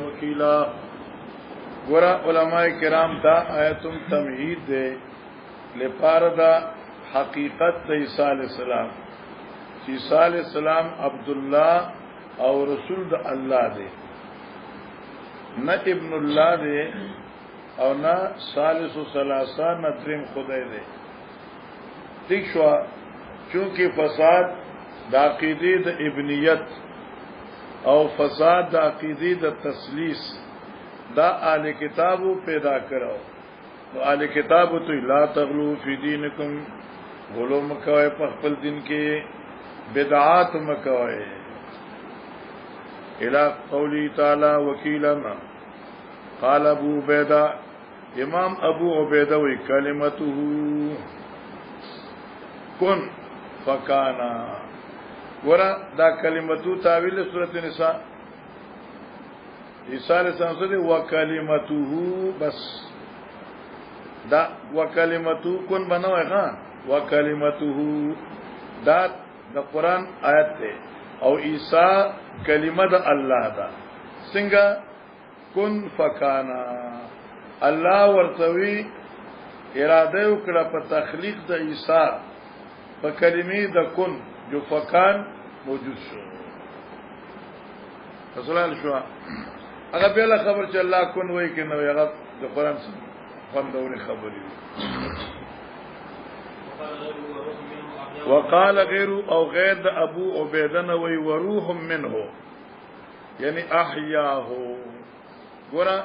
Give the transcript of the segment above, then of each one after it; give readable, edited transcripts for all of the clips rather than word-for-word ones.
वकीला गोरा उलमाए किराम दा आयतुम तमहीद दे लेपारदा हकीकत ईसा अलैहिस्सलाम ईसा अलैहिस्सलाम अब्दुल्ला और रसूल द अल्लाह दे न इब्नुल्लाह दे और न सालिसु सलासा न त्रिम खुदे दे। ठीक शो चूंकि फसाद दाकीदी द इब्नियत और फसाद दा अकीदी द तसलीस दा आले किताबु पैदा करो तो आले किताबु तो ला तगलू फी दीनकुम गुलो मकवे पखपल दिन के बिदआत मकवे इला कौली ताला वकीलना काल अबू उबैदा इमाम अबू उबैदा व कलिमतुहु कुन फकाना वरा दा कलिमतु तावील सूरत निसा ईसा अलैहिस्सलाम से व कलिमतुहु बस दा व कलिमतु कुन बना है ना व कलिमतुहु दा द कुरान आयत है और ईसा कलिमा द अल्लाह दा सिंगा कुन फकाना अल्लाह वर्तवी इरादे उकड़ा पर तखलीक द ईसा पर कलिमी द कुन जो फकान मौजूद शो रसूल शो अगर पहला खबर चल अल्लाह कुन वही के नवे अगर जो कुरान से फंदौरी खबर वकाल गैरू और गैर अबू उबैदा वही वरूह मिन हो यानी अहया हो गोरा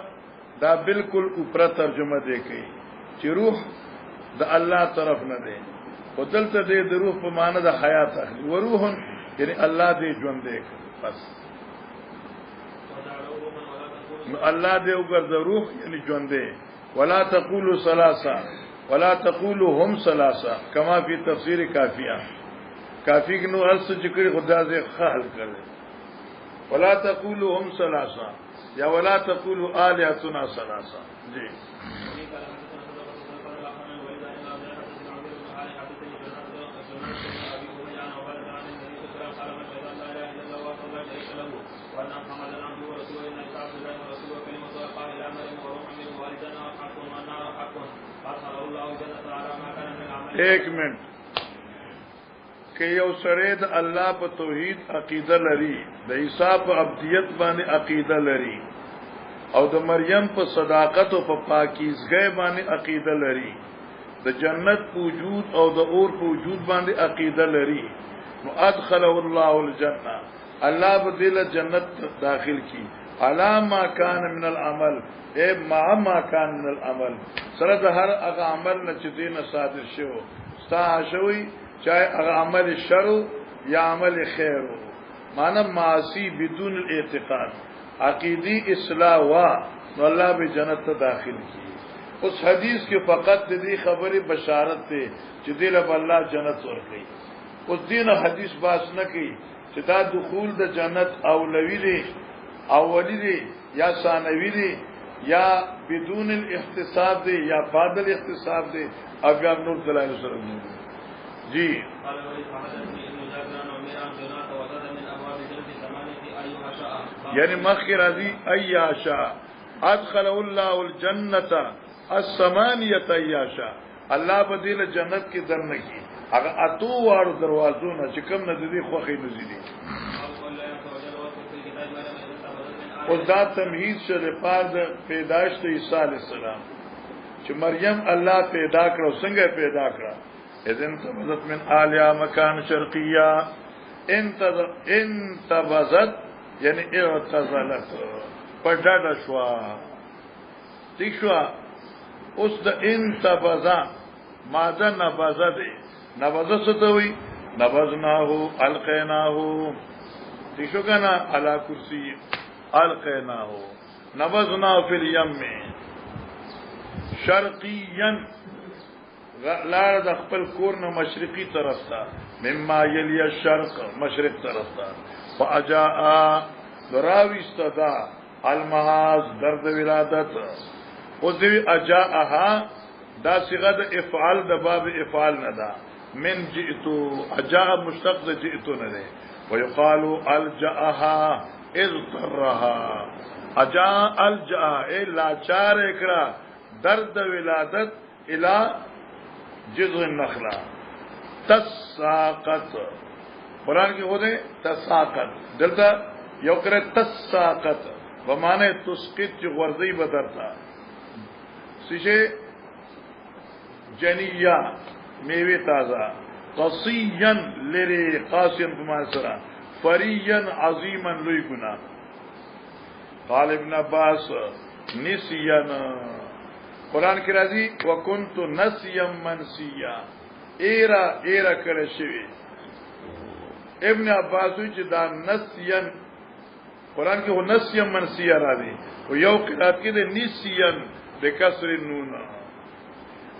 दा बिल्कुल ऊपर तर्जुमा दे के कि रूह द अल्लाह तरफ न दे दलता दे रूह पर माना द हयात वरूह यानी अल्लाह दे जुन देख बस अल्लाह दे उगर द रूह यानी जुन दे वला तकुलु सलासा वला तकुलु हम सलासा कमा फी तफसीर काफिया काफी की नो अर्थ जिक्र खुदा से खल कर वला तकुलु हम सलासा या वला तकुलु आलिहतुना सलासा जी। एक मिनट के यौ सरेद अल्लाह पर तौहीद अकीदा लरी द ईसा पर अब्दियत बाने अकीदा लरी और द मरियम पर सदाकत और पर पाकीज़गी बाने अकीदा लरी द जन्नत वजूद और द और वजूद बाने अकीदा लरी अदखलहुल्लाहुल जन्ना अल्लाह बदिल जन्नत दाखिल की अला मा कान मिनल अमल ए मा कान मिनल अमल सरद हर अग अमल न चिती न सादिर शो स्ताशवी चाहे अग अमल शर या अमल खैर हो माना मासी बिदून एतिकाद अकीदी इस्लाह हुआ तो अल्लाह भी जन्नत दाखिल की उस हदीस के फ़कत दी खबरी बशारत थे जिदिल अब अल्लाह जन्नत और गई उस दिन हदीस बास न की चिता दुखूल द जन्नत अवलवी दे अवली दे या सानवी दे या बिदून इख्तिसाब दे या बादल इख्तिसाब दे अब या नूर दलाइल जी। यानी मखी राजी अय्याशा अदखलहुल्लाहुल जन्नत अस्समानियत अय्याशा अल्लाह बदिल जन्नत की दर न की अगर अतो वार दरवाजों न चिकम नजदी ख्वाही नजीदी उस दात तमहीद से रिपाद पैदाइश तो ईसा अलैहिस्सलाम कि मरियम अल्लाह पैदा करो संग पैदा करा इज़न तबज़त मिन आलिया मकान शर्किया इन तबज़त यानी इग़तज़लत पढ़ा दशवा ठीक शुआ उस द इन तबज़ा मादा नबज़ा दे नबज़ा से तो हुई नबज़ना हो अलक़ैना हो ठीक शो का ना अला कुर्सी अलक़ैना हो नबज़ना फिल यम में शर्कियन लार दखपल कोर न मशरकी तरफ था मिम्मा यलिया शर्क मशरक तरफ था फ़अजा राविस्तदा अलमहाज दर्द विलादत उस दिवी अजा दा सिगद इफ़ाल दबाब इफ़ाल नदा मिन जितु अजा मुश्तक़ जितु नदे वयुक़ालु अलजअहा اضطرها اجا الجا اے لاچار اکرا درد ولادت الى جذع النخلہ تساقط قرآن کی خود ہے تساقط دلتا یو کرے تساقط بمانے تسقط جو غرضی بدرتا سیشے جنیہ میوے تازہ قصیاً لرے قاسین بمانسرا فریاً عظیما لوی گنا قال ابن عباس نسیاً قرآن کی راضی وکنت نسیم منسیا ایرا کرے شوی ابن عباس ہوئی دا نسین قرآن کی وہ نسیم منسیا راضی وہ یو قرآن کی دے نسین بے کسر نون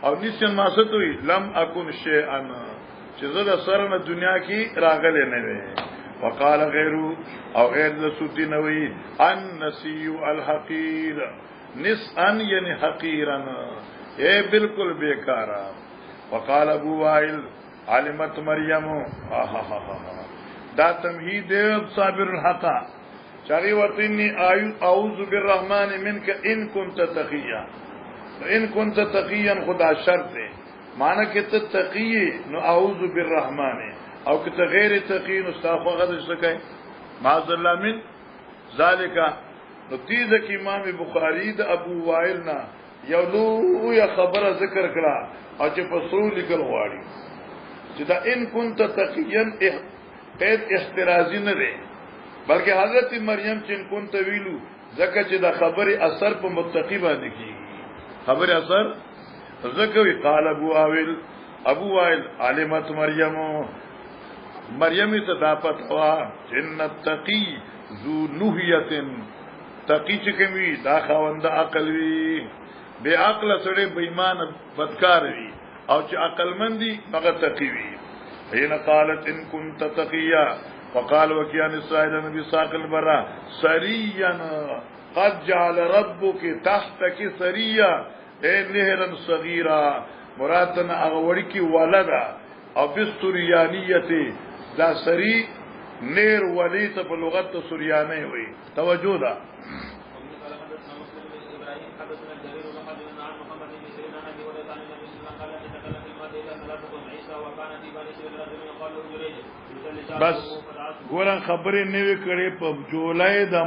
اور نسین ماسط ہوئی لم اکن شیئن چیزد سرن دنیا کی راغلے نوے وقال غیرو او غیر لسوتی نوی النسیو الحقیر نسأن یعنی حقیرن اے بالکل بیکارا وقال ابو وائل علمت مریم دا تمہید صابر الحقا چاگی وطنی اعوذ بالرحمن منک ان کنت تقیا ان کنت تقیا خدا شرط ہے معنی کہ تقی نو اعوذ بالرحمن او کہ غیر تقی نو استغفر غدر سکے معاذ اللہ من ذالکا نو تیزک امام بخاری دا ابو وائل نا یولو یا خبر ذکر کرا او چه پسرو لکل غواری چه دا ان کنت تقیین قید احترازی نده بلکہ حضرت مریم چه ان کنت ویلو زکا چه دا خبر اثر پا متقی باندې کی خبر اثر زکوی قال ابو وائل علمت مریمی تداپت ہوا جنت تقی ذو نوحیت تقی چکمی دا خواند عقل وی بے عقل سڑے بیمان بدکار وی او چه عقل مندی مگر تقی وی حين قالت ان كنت تقيا وقال وكيان السائل نبي ساق البرا سريا قد جعل ربك تحتك سريا اے نهرا صغيرا مراتنا اغوڑکی ولدا او بالسریانیتی دا سری نیر ولیت پا لغت سریانی ہوئی توجہ دا بس گورن خبریں نوی کرے پا جولای دا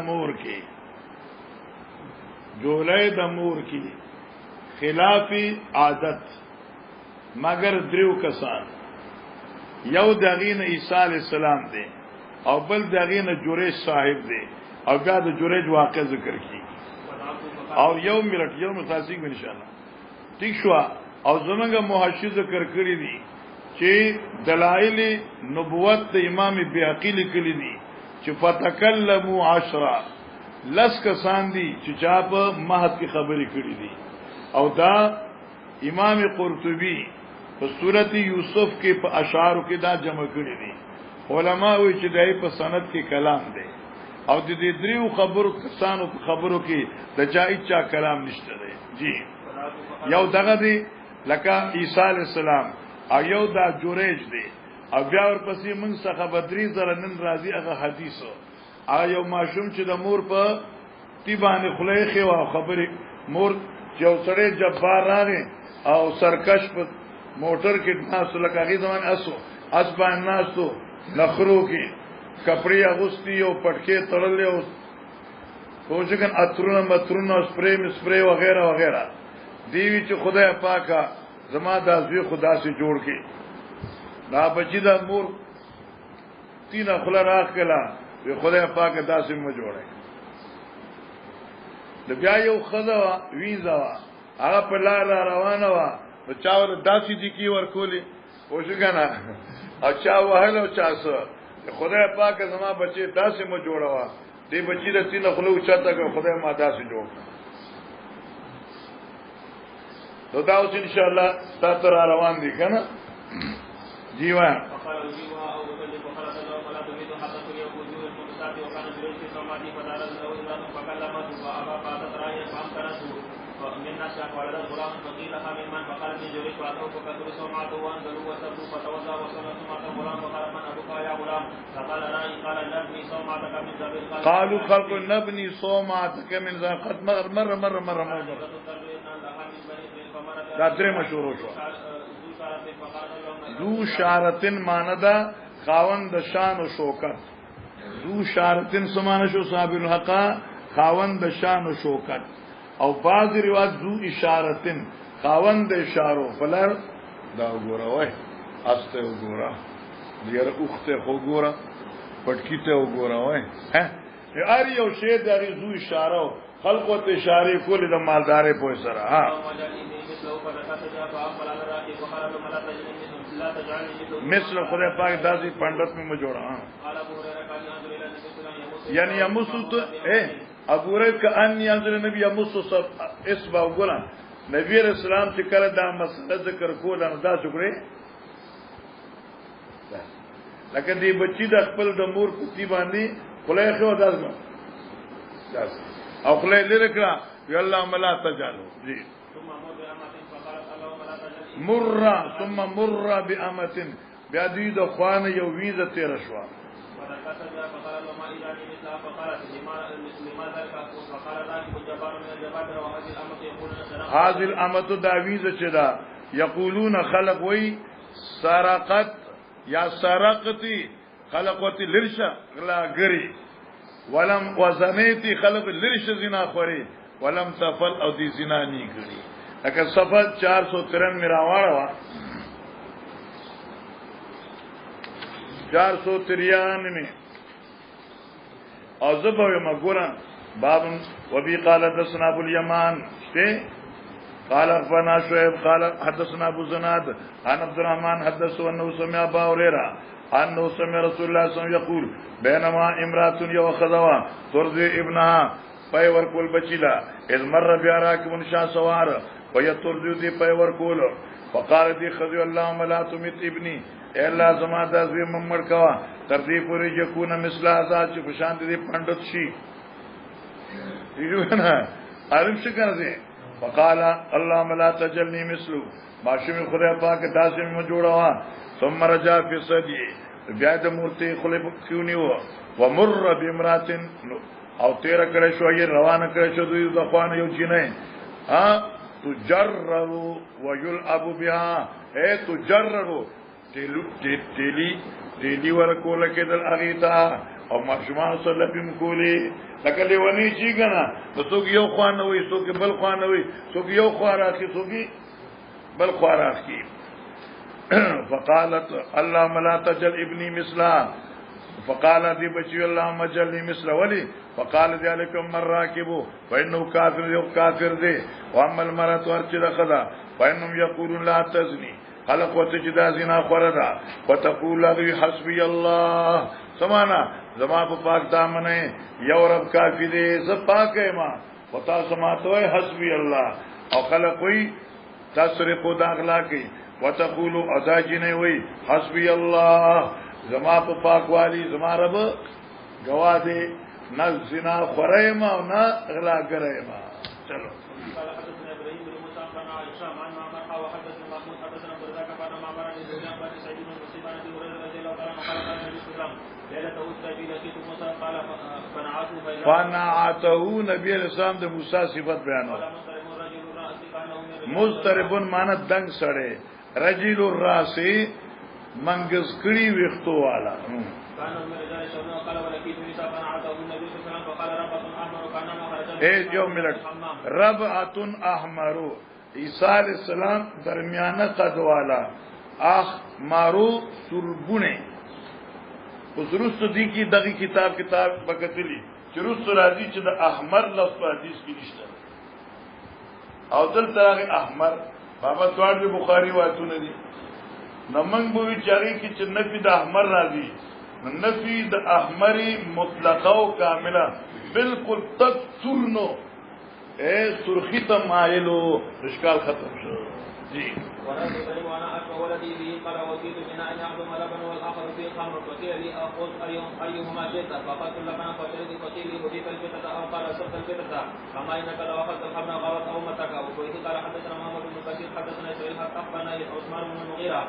مور کی خلافی عادت مگر دریو کسان یو داغین عیسیٰ علیہ السلام دے او بل داغین جوریج صاحب دے او بیا دا جوریج واقع ذکر کی اور یو مرٹ یو متاسق میں انشاءاللہ ٹھیک شوا او زمانگا محشی ذکر کری دی چی دلائل نبوت دا امام بیعقی لکلی دی چی فتکلمو عشرہ لس کسان دی چی چاپ مہد کی خبری کری دی او دا امام قرطبی پا صورت یوسف کے پا اشعارو کے دا جمع کری دی علماء ہوئی چی دائی پا سند کے کلام دے او دی دریو خبرو کسانو پا خبرو کی دا جائی چا کلام نشتا دے جی یو دغا دی لکا عیسیٰ علیہ السلام او یو دا جوریج دی او بیا ورپسی منگ سخا بدری زرنن رازی اغا حدیثو یو ماشوم چې د مور په تیبانه خلیخه او خبره مور یو سره جبار راغی او سرکش په موټر کې ناس لکاغي ځوان اس باندې ناسو نخرو کې کپڑے اغوستی او پټکي تړلې او کوجګن اترونه مترونه سپری وغیرہ وغیرہ دیوی چې خدای پاکا زما د ازوی خدا سے جوړ کې دا بچی دا مور تینا خلا راخ کلا وی خدای پاک داسې مو جوړه د بیا یو خدا ویزا هغه په لار روانه وا په چاور داسې دي کی ورکولې او څنګه او چا وهلو چا سو خدای پاک زما بچي داسې مو جوړه وا دې بچی د تینه خلو چاته خدای ما داسې جوړ نو دا اوس ان شاء الله تاسو را روان دي کنه جیوان من ناس ولد الغلام فقيل من فقال من جريج فاتوه فكثر سمعته وانزلوا وسبوا فتوضا وصلى سمعه الغلام فقال من ابوك يا غلام فقال راي قال نبني صومعتك من ذبيح قالوا خلق نبني صومعتك من ذبيح قد مره دا درې مشهور شو ذو شارتن ماندا خاوند شان و شوکت ذو شارتن سمانه شو صاحب الحق خاوند شان و شوکت او بعض روایت ذو اشارتن خاوند اشارو فلر دا وګوره وای استه وګوره دیر اوخته وګوره پټکیته وګوره وای هر یو شی د ذو اشاره خلق ته اشاره کول د مالدارې په سره ها مثل خدای پاک داسې پندت میں جوڑا یعنی یمسو تو ابو هريره کان ينظر نبی یمسو سب اسبا وګلا نبی رسول الله چې کله دا مسله ذکر کول نو دا څوکړي لکه دی بچی د خپل د مور پتی باندې خلای خو داسمه او خلای لري کړه ی الله ملا تجالو جی مر ثم مر بامه بیا دې د خوانه یو ویزه تیر شو هذه الامه داویزه چې دا یقولون خلق وی سرقت یا سرقتی خلقوتی لرشا غلا گری ولم وزنیتی خلق لرشا زنا خوری ولم تفل او دی زنا نی گری اگر صفحه 493 میراوارا وا 493 میں او زبوی مگورا باب وبی قال حدثنا ابو اليمان شتے قال اخبرنا شعيب قال حدثنا ابو زناد عن عبد الرحمن حدثه انه سمع ابا هريره انه سمع رسول الله صلى الله عليه وسلم يقول بينما امراه يوخذوا ترضي ابنها پای ورکول بچیلا اذ مر بیا راکبن شاه سوار ويترضي دی پای ورکول فقال دی خذ اللهم لا تمت ابني اے الله زما د ازوی ممړ کوا تر دې پورې یکونه مثل ازاد چې بشان دې پندت شي دیونه عالم څنګه دی فقال اللهم لا تجلني مثلو ماشوم خدای پاک داسې مې جوړا وا ثم رجع في صدي بیا د مورتي خلف کیونیو ومر بامرات او تیر کړه شو یې روانه کړه شو دوی د خوانه یو جنې ها تجرر ويلعب بها اے تجرر تیلی ورکوله کېدل اغیتا او ماشومان سره لپیم کولی لکه لیونی چی کنه نو څوک یو خوانه وي څوک بل خوانه وي څوک یو خوراخي څوک بل خوراخي فقالت اللهم لا تجل ابني مثلا فقال دي بچي اللهم جلني مثلا ولي فقال ذلك من راكبه فانه كافر يو كافر دي واما المرأة ارچ خدا فانهم يقولون لا تزني خلق وتجدا زنا خوردا وتقول لي حسبي الله سمانا زما په پاک دامنه یو رب کافی دې ز پاکه ما وتا سماتوي حسبي الله او خلق وي تسرقوا داخلا کی وتقولوا ازاجنه وي حسبي الله زما په پاک والی زما رب گواذ نه زنا خورایما او نه اغلا کرایما چلو فنعته نبی اسلام د موسی صفت بیانو مستربن معنی دنگ سړی رجل الراس منګز کړي وختو والا یو منٹ ربعتن احمرو عیسی علیہ السلام درمیانه قد والا احمرو سربونه وزرست دی کی دغه کتاب بکتلی چرست راضی چې د احمر لفظ په حدیث کې نشته او دل ترغه احمر بابا توار دی بخاری واتونه دي نمنګ بو ویچاري کې چې نفي د احمر راځي نفي د احمري مطلقه او کامله بالکل تکثرنو اے سرخی ته مایلو اشکال ختم شو جی وانا ولدي به قال وكيل بنا ان يعظم لبن والاخر في خمر فقيل لي اخذ ايهما شئت فقلت لبن فشربت فقيل لي اضيف الفتة او قال أصبت الفطرة أما إنك لو أخذت الخمر غابت أمتك. وكويت قال حدثنا محمد بن كثير حدثنا إسرائيل أخبرنا عثمان بن المغيرة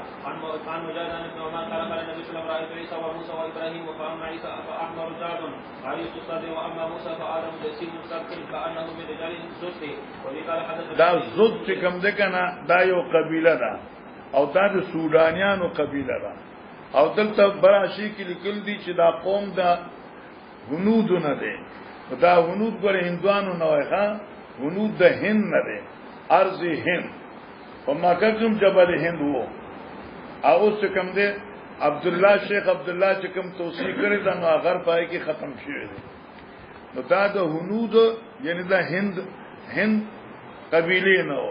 عن مجاهد بن عمان قال قال النبي صلى الله عليه وسلم رأيت عيسى وموسى وإبراهيم فأما عيسى فأحمر جاد عريض الصدر وأما موسى فآدم جسيم سبك كأنه من رجال زد. وبه قال حدثنا دا زد چې کوم ده کنه دا یو قبیله ده او دا د سودانیانو قبیله ده او دلته براشي کې لیکل دي چې دا قوم دا هنود نه ده دا هنود ګره هندوانو نه وای ښا هنود د هند نه ده ارض هند او مکه کوم جبل هند وو او څه کوم ده عبد الله شیخ عبد الله چې کوم توصیه کړی دا نو هغه پای کې ختم شوی دی نو دا د هنود یعنی دا هند قبیله نو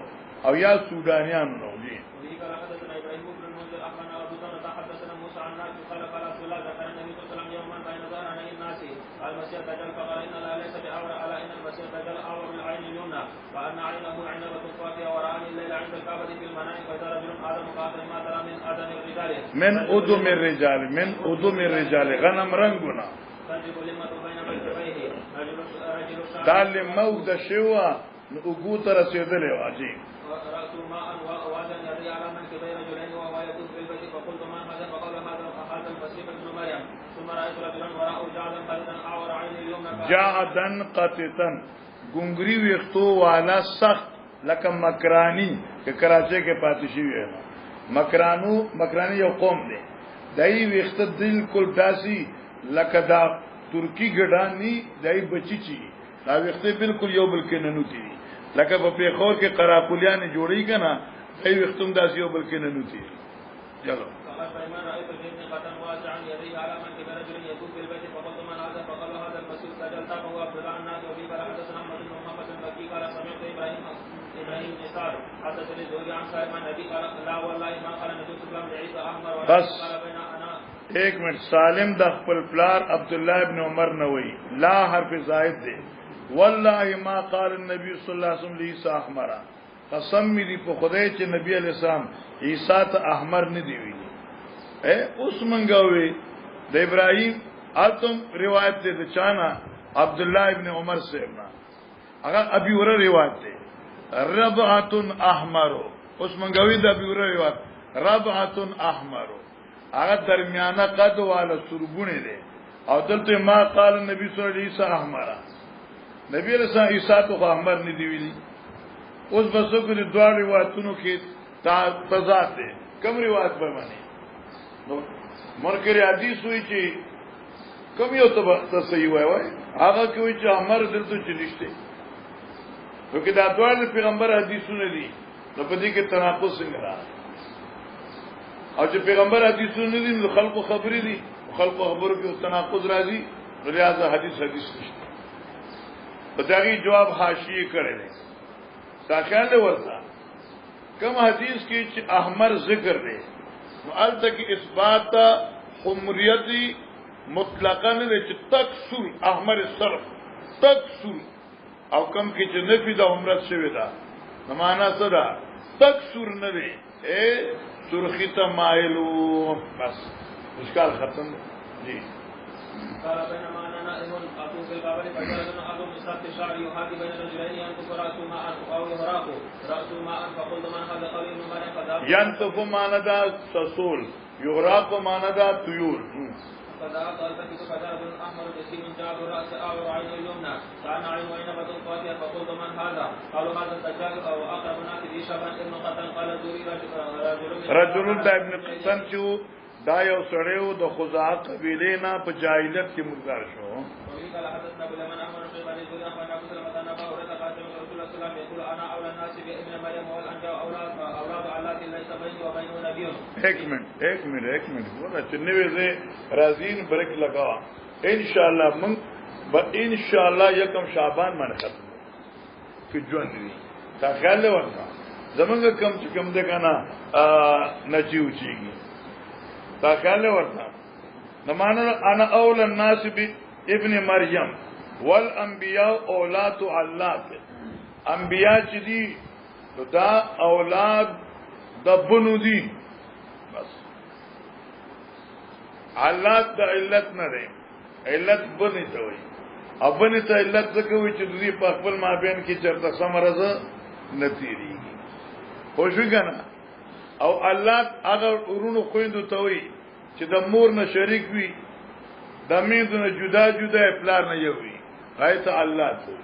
او یا سودانیان نو دي. قال حدثنا ابراهيم بن المنذر اخبرنا ابو ذر حدثنا موسى عن نافع قال قال رسول الله ذكر النبي صلى الله عليه وسلم يوما بين ظهران الناس قال المسيح دجال فقال ان لا ليس باعور على ان المسيح دجال اعور من العين اليمنى وان عينه عنبه فاقيه وراني الليل عند الكعبه في المنام فاذا رجل ادم قاتل ما ترى من ادم الرجال من ادم الرجال غنم رنگنا دا لمو د شوا نوګو تر رسیدلې واجی رأس ماء ووازن يدي على منكبي رجلين وهو يطوف بالبيت فقلت من هذا فقال هذا المسيح ابن مريم ثم رأيت رجلا وراءه جعدا قلتا أعور عين اليمنى جعدا قطتا ګنګري وختو والا سخت لکه مکرانی که کراچۍ کې پاتې شي مکرانی یو قوم دی دای وخت بالکل داسي لکه دا ترکی ګډانی دای بچی چی دا وخت بالکل یو بل کې ننوتی لکه په پیښور کې قراقلیان جوړی کنا ای وختم داسې یو بل کې ننوتی چلو بس ایک منٹ سالم د خپل پلار عبد الله ابن عمر نووي لا حرف زائد دی والله ما قال النبي صلی الله علیه وسلم عیسی احمر قسم می دی په خدای چې نبی علیہ السلام عیسی ته احمر نه دی ویلي اوس منګوي د ابراهیم اتم روایت ده د چانا عبد الله ابن عمر سے هغه ابي ور روایت ده ربعه احمر اوس منګوي د ابي ور روایت ربعه احمر هغه درمیانه قد والا سربونه ده او دلته ما قال النبي صلی الله علیه وسلم احمر نبی رسول عیسی ته احمر نه دی ویلي اوس بسو کې دوه روایتونو کې تضاد ده کوم روایت به معنی نو مرکری حدیث وی چې کوم یو ته صحیح وای هغه کوي چې احمر دلته چلیشته نو کې دا دوه پیغمبر حدیثونه دي نو په دې کې تناقض څنګه راځي او چې پیغمبر حدیثونه دي نو خلقو خبرې دي خلقو خبرو کې تناقض راځي نو لہذا حدیث نشته په دغه جواب حاشیه کړی دی تا خیال ورته کوم حدیث کې چې احمر ذکر دی نو الته کې اثبات حمریت مطلقاً دی چې تکسر احمر صرف تکسر او کم کې چې نفي د عمرت شوی دا معنا څه ده تکسر نه دی سرخی تمایلو بس اشکال ختم جی قال بينما انا نائم اطوف بالباب فجعلنا احد مسات شعري يحاكي بين الرجلين ينتف راس ماء او يهراق راس ماء فقلت من هذا قوي من مريم فذهب ينتف ماندا سسول يهراق ماندا طيور فذهبت التفت فجاء بن احمر جسيم جاب راس اعور عين اليمنى كان عين وينبة فاتيه فقلت من هذا قالوا هذا الدجال او اقرب الناس لي شبا ابن قتل قال زوري رجل ابن قتل شو دا یو سړیو د خزاعه قبیله نه په جاهلیت کې مردار شو ایک منٹ بولا چنوے سے رازین بریک لگا انشاءاللہ من با انشاءاللہ یکم شعبان من ختم کی جون دی تا خیال ورکا زمانگا کم چکم دے کنا نچی اچیگی تا خیال ورته نمانه انا اول الناس ابن مریم والانبیاء اولاد علات انبیاء چې دي دا اولاد د بنو دي بس علات د علت نه ده علت بنی ته وي ابن ته علت څه کوي چې دوی په خپل مابین کې چرته سمرزه نتیریږي خو شو کنه او الله هغه ورونو خويندو ته وي چې د مور نه شریک وي د میندو نه جدا جدا پلار نه یو وي غایت الله ته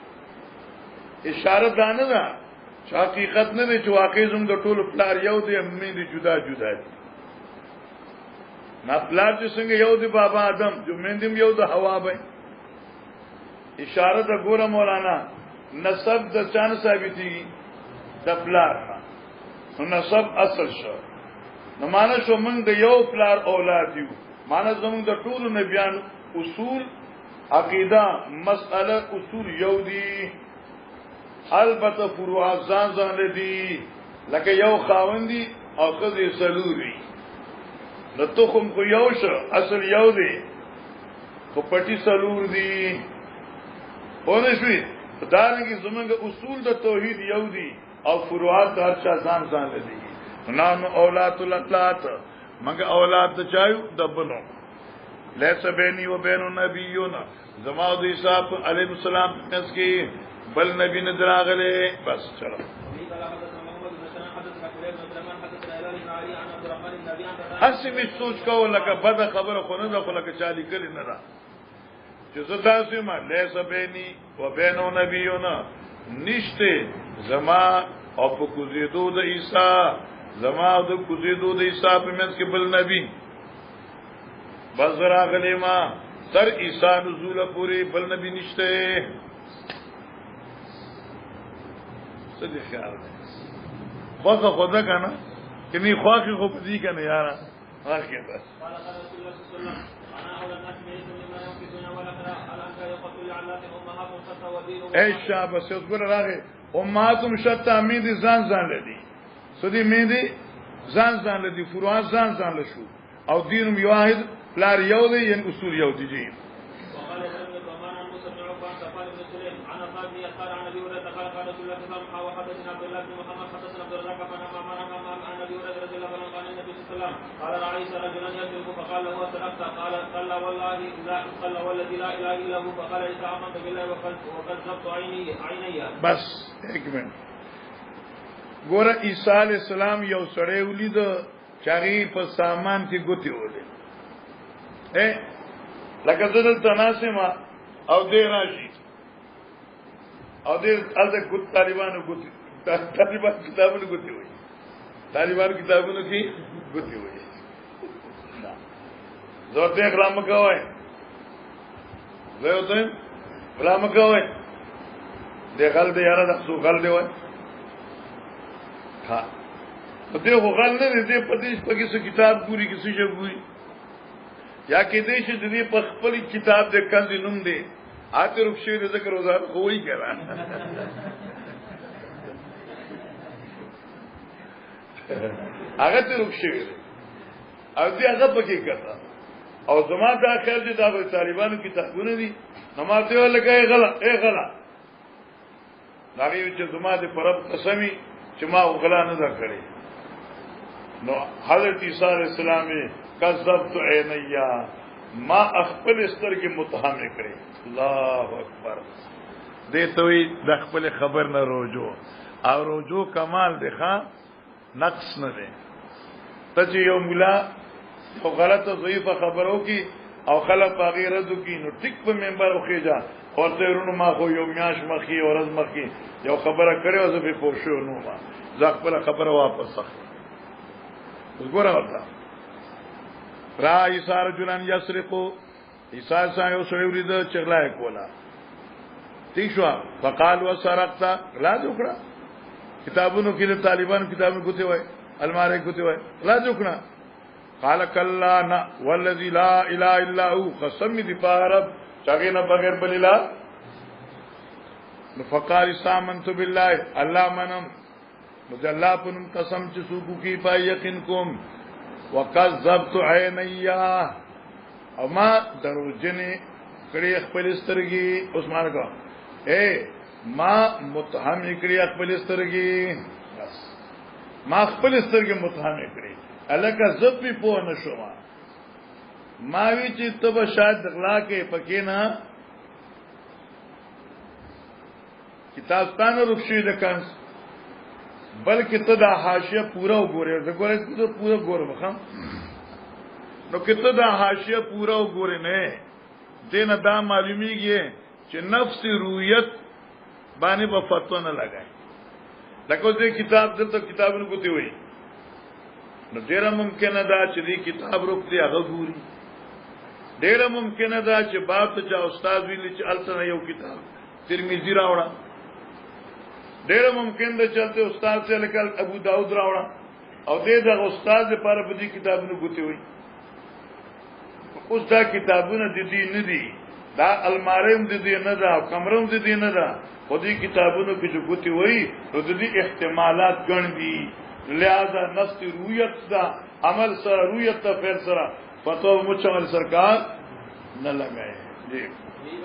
اشاره دانه ده چې حقیقت نه دی چې واقع زم د ټولو پلار یو دی میندې جدا جدا دي نه پلار چې څنګه یو دی بابا آدم جو میندم یو د حوا به اشاره د ګوره مولانا نسب د چان ثابتي د پلار نو نسب اصل شو نو معنا شو موږ د یو پلار اولاد یو معنا زموږ د ټولو نبیان اصول عقیده مسأله اصول یو دي البته فروع ځان لدی لکه یو خاوندی او خزي سلوري نو تخم کو یو شو اصل یو دی خو پټي سلور دی ونه شوي دارنګه زمونږ اصول د توحید یو دی او فروعات هر چا ځان لدی نو اولاد الاطلاط مګ اولاد ته چایو دبلو لیس بیني و بین النبیون زما د عیسی علیه السلام پس کې بل نبی نه دراغله بس چلو اسی می سوچ کو لکه بد خبره خو نه ده خو لکه چالي کلی نه ده چې زدا سیمه لیس بیني و بین النبیون نشته زما او په کوزیدو د عیسی زما د کوزیدو د عیسی په منځ کې بل نبی بس راغلی ما تر عیسی نزول پوری بل نبی نشته څه دي خیال ده خدا کنه چې می خواخي خو پدې کنه یارا واخې بس اے شابه څه وګور راغې امهاتم شتا امید ځان لدی سدي میدي ځان لدی فروع ځان لشو او دین یو واحد لار یو دی ان اصول یو دي جی قال رأيت رجلا يسلك فقال له صدقت قال والله لا قال والذي لا اله الا هو فقال آمنت بالله وكذبت عيني بس ایک منٹ ګوره عیسی علیہ السلام یو سړی ولید چاغي په سامان کې ګوتی ولې لکه زدل تناسما او دې راشي او دې الته ګوت طالبانو ګوتی طالبان کتابونو ګوتی وي طالبان کتابونو کې ګوتی وي زه ته غلام کوي زه ته غلام کوي دې غل دې یاره د سو غل دې وای ها په دې خو غل نه دې په دې په کې څه کتاب پوری کې څه شوی یا کې دې چې دې په خپل کتاب دې کندې نوم دې اته رخصي دې ذکر وزار خوې کړه هغه ته رخصي او دې هغه پکې کړه او زما دا خیال دې دا طالبانو کتابونه دي نو ماته ولګي غلا داغي چې زما دې پرب قسمی چې ما غلا نه در کړی نو حضرت عیسی علیہ السلام کذبت عینیا ما خپل سترګې متهم کړې الله اکبر دې ته وي د خپل خبر نه روجو او روجو کمال دی ښا نقص نه دی ته چې یو مولا او غلطه ضعیفه خبرو کی او خلک باغی ردو کی نو ټیک په منبر او خېجا او تیرونو ما خو یو میاش مخی او ورځ مخی یو خبره کړو زه په پوښو نو ما زه خپل خبره واپس اخلم وګوره ورته را ایثار جنان یسرقو ایثار سایو سویری د چغلای کولا ٹھیک شو فقال وسرقت لا ذکر کتابونو کې طالبان کتابونو کوته وای الماره کوته وای لا ذکر قال كلا نا والذي لا اله الا هو قسم دي پارب چاغینا بغیر بللا فقال استامنت بالله الله منم مجلا پن قسم چې سوکو کی پای یقین کوم وکذبت عینیا او ما دروجنه کړي خپل سترګي عثمان کا ما متهم کړي خپل سترګي بس ما خپل سترګي متهم کړي الکه زبې په نشوما ما وی چې تب شاید غلا کې پکې نه کتاب ستانه رخصي د کنس بلکې ته دا حاشیه پورا وګورې زه ګورې ته پورا ګورم ښا نو کته دا حاشیه پورا وګورې نه دینه دا معلومیږي چې نفس رؤیت باندې په فتوا نه لګای لکه دې کتاب دلته کتابونو کوتي وي نو ډیره ممکنه ده چې دې کتاب روکتي هغه ګوري ډیره ممکنه ده چې باب ته چا استاد ویل چې الته یو کتاب ترمذی راوړه ډیره ممکن ده چې استاد څخه لیکل ابو داود راوړه او دې د استاد لپاره په دې کتابونو کوتي وي اوس دا کتابونه د دې نه دي دا الماریم د دې نه ده کمرم د دې نه ده خو دې کتابونو کې چې کوتي وي نو د دې احتمالات ګڼ دي لہذا نفس رویت دا عمل سره رویت ته فیر سره فتوا مچمل سرکار نہ لگائے جی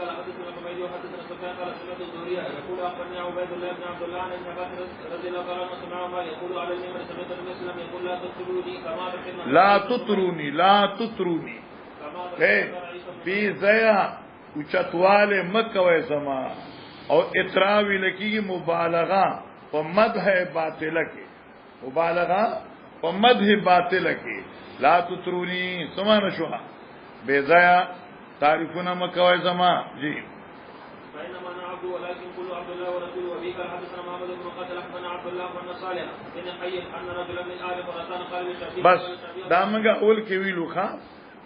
قال حدثنا حميد وحدثنا سفيان قال سمعت الزهري يقول اخبرني عبيد الله بن عبد الله عن ابن عباس رضي الله عنه سمع ما يقول على المنبر سمعت النبي صلى الله عليه وسلم يقول لا تطروني فی زیا اوچتواله مکوې زما او اطراوی لکی مبالغه په مدح باطله کې مبالغه په مدح باطله کې لا تطرونی سمانه شو بے زیا تعریفنا مکوې زما جی فإنما أنا عبد ولكن كل عبد الله ورسوله وبه قال حدثنا محمد بن قتل أخبرنا عبد الله بن صالح بن حي أن رجلا من آل خراسان قال للشافعي بس دا منګه اول کې ویلو ښا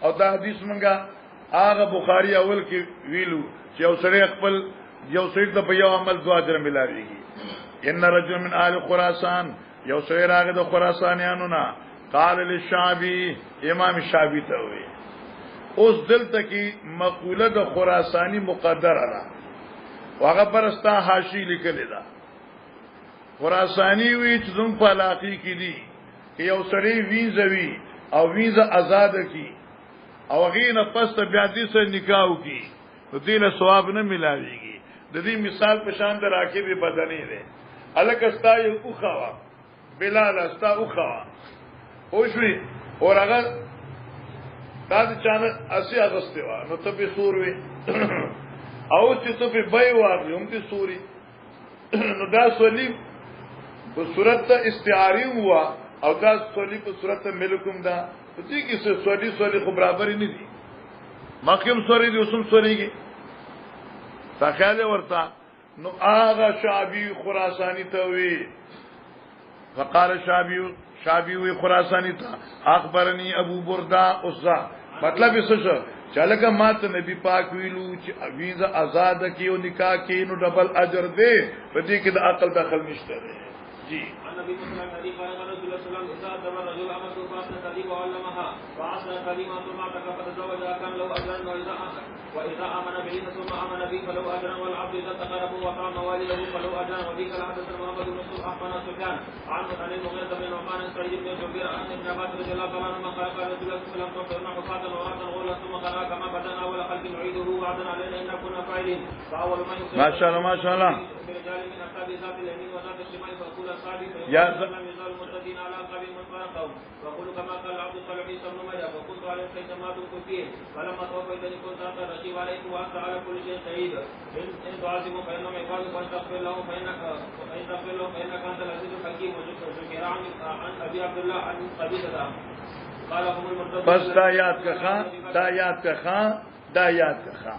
او دا حدیث منګه هغه بخاری اول کې ویلو چې یو سړی خپل یو سړی د په یو عمل دوا اجر ملاويږي ان رجل من آل خراسان یو سړی راغی د خراسانیانو نه قال للشافعي امام شافعي ته وی اوس دلته کې مقوله د خراسانی مقدره ده واغه پرستا حاشی لیکل ده خراسانی وی چې زم په علاقه کې دي یو سړی وینځوي او وینځه آزاد کی او غینه پس ته بیا دې سره نکاح کی نو دې له ثواب نه ملاويږي د دې مثال په شان د راکب بدني ده الک استا یو خوا بلال استا خوا اوښوي اور هغه دا چانه اسی اغسطه وا نو ته به سور وي او چې ته به بای واغلی هم ته سوري نو دا سولي په صورت استعاری هوا او دا سولي په صورت ملکم دا دې کې څه سولي خو برابر نه دي مخکم سوري دي اوسم سوريږي تخاله ورته نو هغه شعبي خراساني ته وي فقال شعبي وی خراسانی تا اخبرنی ابو بردا اوسا مطلب یې څه شو چې لکه ماته نبی پاک ویلو چې ویزا آزاد کیو نکاح کینو ډبل اجر دی په دې کې د عقل دخل نشته دی جی النبي صلى الله عليه وسلم قال رسول الله صلى الله عليه وسلم اذا تبر رجل امر فاسد تديب وعلمها وعصر كلمه ثم فتزوج كان له اجرا واذا امن به ثم امن به فله اجرا والعبد اذا تقرب وطعم والده فله اجرا وبه قال حدثنا محمد بن مسعود اخبرنا سفيان عن المغيرة بن نعمان سعيد بن جبير عن ابن عباس رضي الله عنهما قال قال رسول الله صلى الله عليه وسلم تطهرنا حفاظا وراء غولا ثم قرأ كما بدأنا اول خلق نعيده وعدا علينا ان كنا فاعلين فاول ما يصير ما شاء الله ما شاء الله برجال من اصحاب ذات اليمين وذات الشمال فاقول اصحابي يا لم يزال المرتدين على قبيل من فارقهم وقل كما قال عبد الصالح عيسى بن مريم وكنت عليهم كيف ما دمت فيه فلما توفيتني كنت انت الرقيب عليكم وانت على كل شيء شهيد ان تعذبوا فانهم عبادك وان تغفر لهم فانك انت العزيز الحكيم وذكر عن ابي عبد الله عن قبيله قال هم المرتدين بس دا یاد کا خان دا یاد کا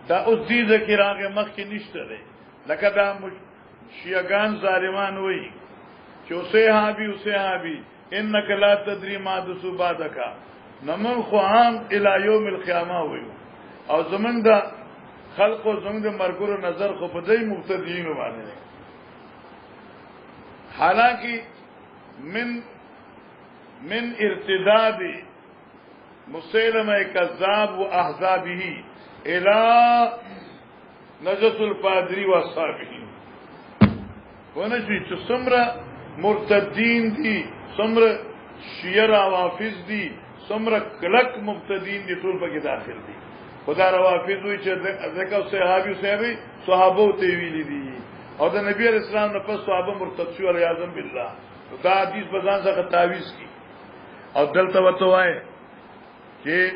دا اوس دې ذکر هغه مخ کې نشته دی لکه دا شیعگان ظالمان وای چې اوسه هابي انك لا تدري ما دسو بعدك نمن خوان الى يوم القيامه وای او زمون دا خلق او زمون د مرګورو نظر خو په دې مبتدیین باندې حالانکه من ارتداد مسيلمه كذاب واحزابه الى نجس الفادری واصحابه ونشي چې څومره مرتدین دي څومره شیعه روافض دي څومره کلک مبتدین دي ټول پکې داخل دي خدا روافض وي چې ځکه صحابه ته ویلي دي او د نبی اسلام نه پس صحابه مرتد شو علی اعظم بالله دا حدیث بزان څخه تعویذ کی او دلته وته وای چې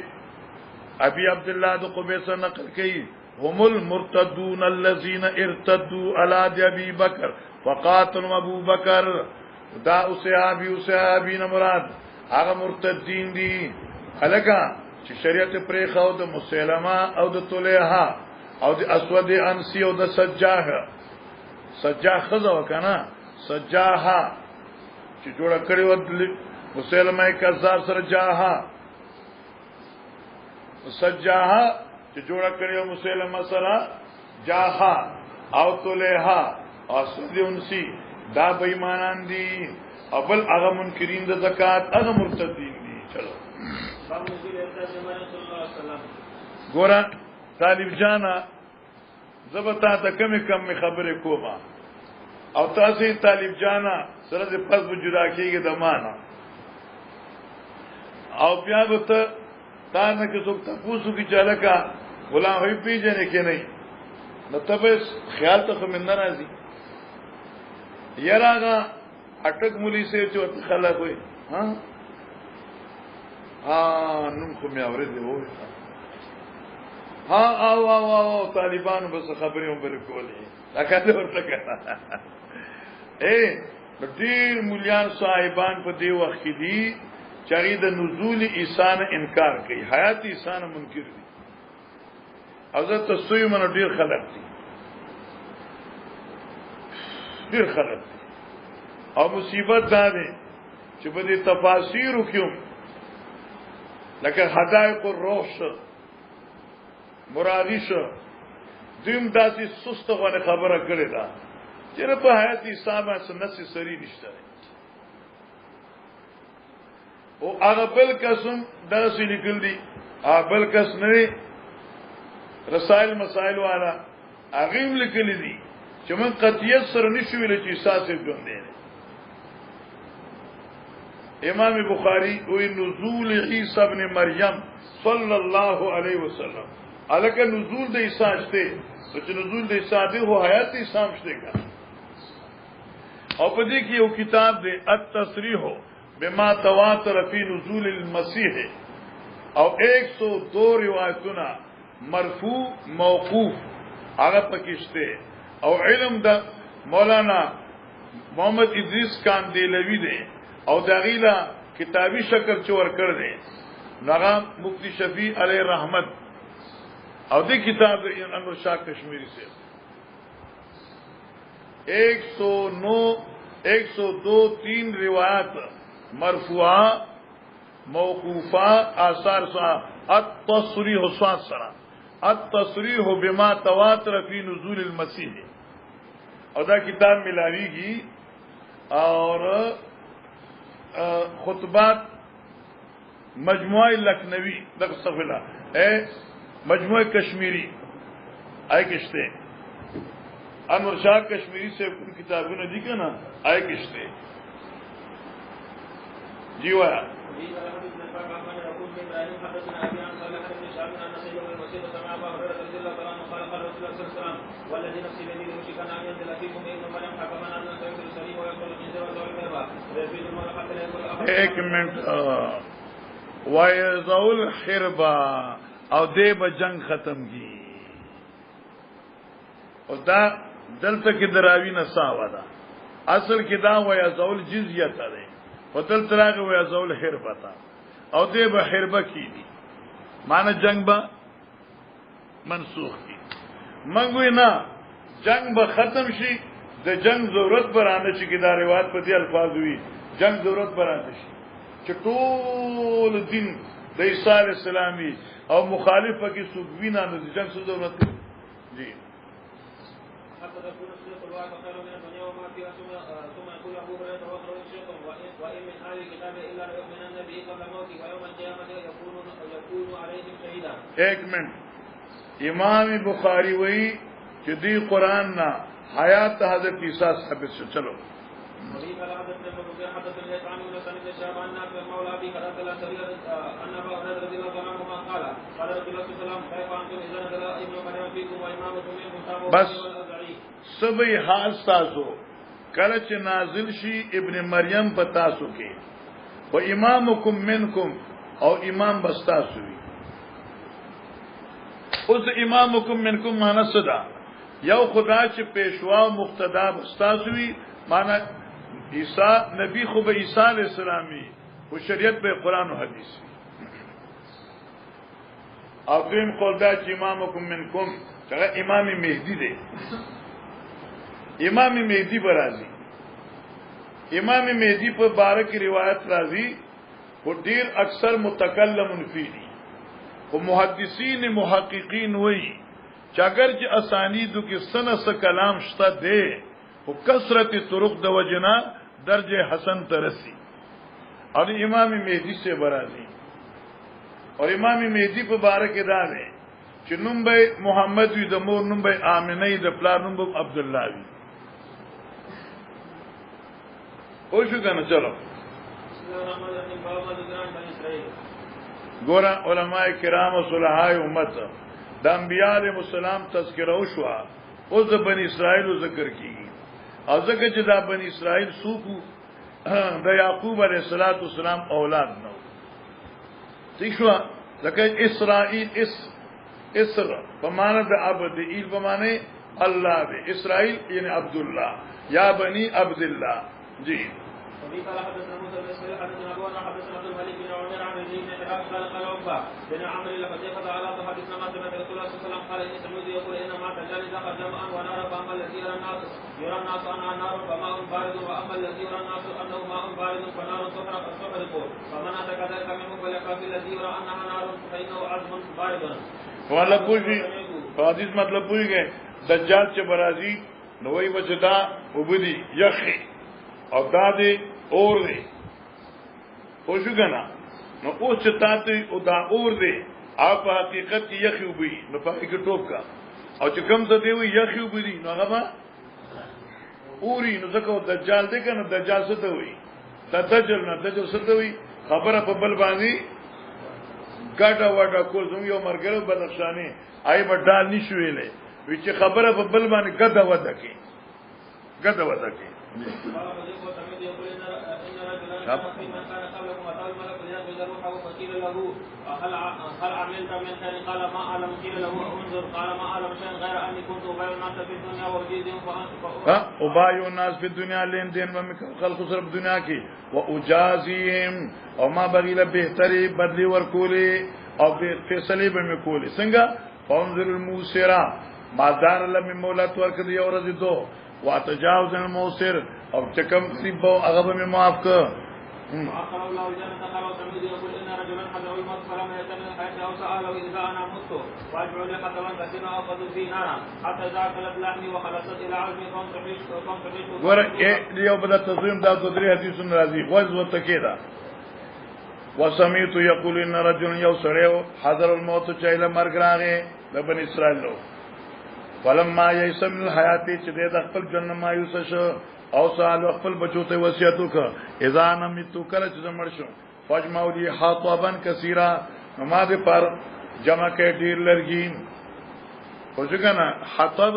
ابي عبد الله د قبيصه نقل کړي هم المرتدون الذين ارتدوا على ابي بکر فقاتلوا ابو بکر. دا صحابي نه مراد هغه مرتدین دي الکه چې شریعت پرې خو د مسلمه او د طلحه او د اسود انسی او د سجاح خزه وکنه سجاحه چې جوړ کړی و مسلمه کذاب سره سجاحه چې جوړ کړی و مسلمه سره جاحه او طلحه او اسود انسی دا بېمانان دي اول هغه منکرین د زکات هغه مرتدین دي. چلو ګورا طالب جانا زبتا ته کم خبره کوما او تاسو طالب جانا سره د پس جدا کیږي د معنا او بیا وته تا نه کې څوک تاسو کی چالکا غلام هي پیژنې کې نه نو تبه خیال ته من ناراضي یراغا اٹک ملی سے جو خلق ہوئی ہاں نم خو می اورید وو ہاں او طالبان بس خبریں بر کولی لکه ورته کړه ډیر مليان صاحبان په دی وخت کې دي چې د نزول عیسی نه انکار کوي حیات عیسی نه منکر دي حضرت سوی من ډیر خلق دي ډیر خلق دي او مصیبت دا ده چې په دې تفاسیر وکيو لکه حدائق الروح مرادیش دیم داسې سست غونه خبره کړې ده چې په حیات حساب سنت سری نشته او هغه بل قسم داسې لیکل دي بل کس نه رسائل مسائل والا هغه لیکل دي چې من قطعیت سره نشو ویل چې احساس ژوند دی. امام بخاری وی نزول عیسی ابن مریم صلی الله علیه وسلم الکه نزول د عیسی شته چې نزول د عیسی دی هو حیات عیسی شته کا او په دې کې یو کتاب دی التصریح بما تواتر فی نزول المسیح او 102 روایتونه مرفوع موقوف هغه پکشته او علم د مولانا محمد ادریس کاندیلوی دی او داغیلا کتابی شکل چور کر دے نغا مفتی شفیع علیہ رحمت او دی کتاب انور شاہ کشمیری سے 102 روایات مرفوعہ موقوفہ آثار سا التصریح سواد سرا التصریح بما تواتر فی نزول المسیح او دا کتاب ملاوی گی اور خطبات مجموعہ لکھنوی صفلہ مجموعہ کشمیری آئے کشتے انور شاہ کشمیری سے ان کتابوں نے دیکھا نا آئے کشتے جی وایا ایک منٹ وَيَزَوْ الْحِرْبَ او دے با جنگ ختم کی او دا دلتا کی دراوی نساوا دا اصل کی دا وَيَزَوْ الْجِزْيَةَ دے و دلتا راگا وَيَزَوْ الْحِرْبَ تا او دے با حربہ کی دی معنی جنگ با منسوخ کی منگوی نا جنگ با ختم شی دا جنگ ضرورت پر آنے چی کی دا روایت پر دی الفاظ ہوئی جنگ ضرورت پر آنے شی چطول دن د عیسی علیہ السلامی او مخالف کی سوګوینا د جنگ سره ضرورت جی حتى تكون السنة الواقع خير من الدنيا وما فيها ثم يقول أبو هريرة وأخرج الشيخ وإن من أهل الكتاب إلا ليؤمنن به قبل موته ويوم القيامة يكون عليهم شهيدا. ایک منٹ امام بخاری وہی کہ دی قرآن نا حیات حضرت عیسیٰ ثابت سے چلو بس سبھی حال تاسو کلچ نازل شی ابن مریم پتاسو کے و امامکم منکم او امام بستاسوی اوس امامکم منکم معنا صدا یو خدا چې پیشوا او مقتدا استاسوي معنا عیسی نبی خو به عیسی علیہ السلامي او شریعت به قران او حدیث او دیم قول دا چې امامکم منکم چې امام مهدی دی امام مهدی برازي امام مهدی په باره کې روایت راځي او ډیر اکثر متکلم فی دي او محدثین محققین وایي چې اگر چې اسانیدو کې سنه کلام شته دی او کثرت طرق د وجنا درجه حسن ترسی اور امام مهدی سے برازي اور امام مهدی په باره کې دا دی چې نوم به محمد وي د مور نوم به آمنه د پلار نوم به عبد الله وي او شو کنه چلو ګور علماء کرام او صلحای امت د انبیاء علیهم السلام تذکرہ وشو او د بنی اسرائیل ذکر کیږي او ځکه چې دا بنی اسرائیل سوکو د یعقوب علیه السلام اولاد نو شو ځکه اسرائیل اسر په معنا د عبد ایل په معنی الله دی اسرائیل یعنی عبد الله یا بنی عبد الله جی وفي قال حدثنا موسى بن اسماعيل حدثنا ابو انا حدثنا عبد الملك بن عمر عن ابي بن حباب قال قال عقبه بن عمرو لحذيفه على حدثنا ما سمعت رسول الله صلى الله عليه وسلم قال اني سمعت يقول ان مع الدجال اذا جمعا ونارا فاما الذي يرى الناس انها نار فماء بارد واما الذي يرى الناس انه ماء بارد فنار تحرق فمن اتى كذلك منه فليقرا بالذي يرى انها نار فانه عظم بارد. والا پوری حدیث مطلب پوری گئے دجال چې برازي نوې بچدا وبدي یخي او دادې اور دی او شو کنه نو اوس چې تاسو او دا اور دی او په حقیقت کې یخي وبي نو په کې ټوب کا او چې کوم څه دی وي یخي وبي نو هغه اوري نو ځکه دجال دی کنه دجال څه ته وي دجال څه ته وي خبره په بل باندې ګاډا واډا کول زمو یو مرګرو بدخشانی آی بډال نشو ویلې وی چې خبره په بل باندې ګدا ودا کی هل عملت من خير قال ما أعلم قيل له انظر قال ما أعلم شيئا غير أني كنت أبايع الناس في الدنيا وأجيزهم أبايع الناس في الدنيا لين دين خلق صرف الدنيا کی وأجازيهم او ما بغيله بهتري بدلی ورکولي او فیصله به میکولي څنګه فانظر الموسرا ما دار لم مولات ورکړي او ورځ دو واتجاوز الموسر او چکم سیبو هغه به معاف ک وآخر الله جل وعلا وتميز يقول إن رجلا حذر الموت فلم يتمن الحياة أو سأله إذا أنا مت وأجمع لي خطبا كثيرا أخذ في نارا حتى إذا أكلت لحمي وخلصت إلى عظمي فانتحش ورق اليوم بدأ التصويم دا تدري حديث رازي وزوة كده وسمعت يقول إن رجلا يوسريو حذر الموت چايله مرګ راغې د بني اسرائيل لو فلما يسم الحياة چې د خپل جن ما یوسش او سال خپل بچو ته وصیت وکړه اذا نمتو کله چې مړ شو فجمعوا لي حطبا كثيرا ما دې پر جمع کې ډیر لرګي او څنګه حطب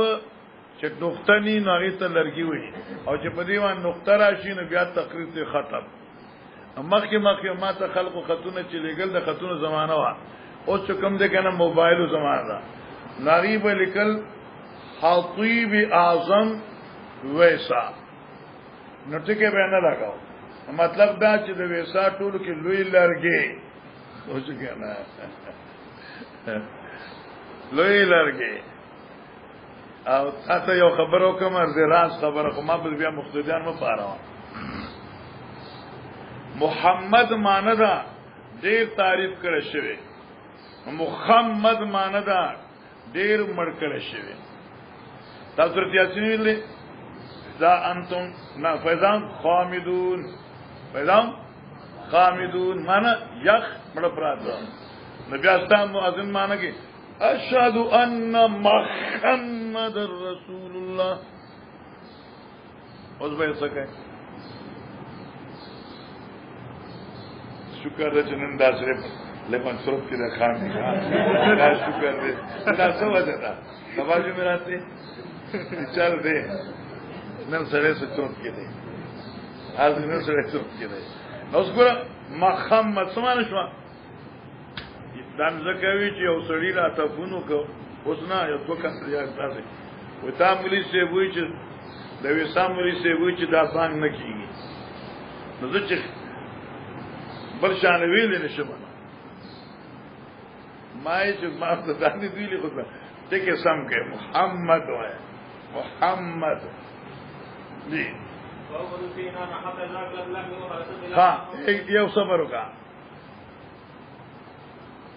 چې نقطنی نغې ته لرګي وي او چې په دې باندې نقطه راشي نو بیا تقریر ته ختم مخکې ما ته خلقو خطونه چې لګل د خطونو زمانہ وا او چې کوم دې کنه موبایلو زمانہ نغیب لیکل خطیب اعظم ویسا نو ټکي به نه لگاو مطلب دا چې د ویسا ټول کې لوی لرګي او څه کنه لوی لرګي او تاسو یو خبرو کوم راز خبره خو ما بیا مقتدیان مو پاره محمد ماندا ډیر تعریف کړی شوی محمد ماندا ډیر مړ کړی شوی تاسو ته یاسین ویلې دا انتم نا فیضان خامدون معنا یخ مړ پرات نبی استام مؤذن معنا کې اشهد ان محمد رسول الله اوس به څه کوي شکر دې نن دا سره لمن صرف کې د خان دا شکر دې دا څه وځه دا سبا چې راته چل دې نن سره څه چوت کې دې از نن سره څه کې دې نو څنګه محمد سمان شو دان زکوي چې یو سړی را تفونو کو اوس نه یو څوک یا تاسو وتا مولي سی وای چې د وسام مولي سی وای چې دا څنګه نه کیږي نو چې بل شان ویل نشم ما چې ما ته باندې دی لیکو ته کې سم کې محمد وای محمد دی ها یو صبر وکا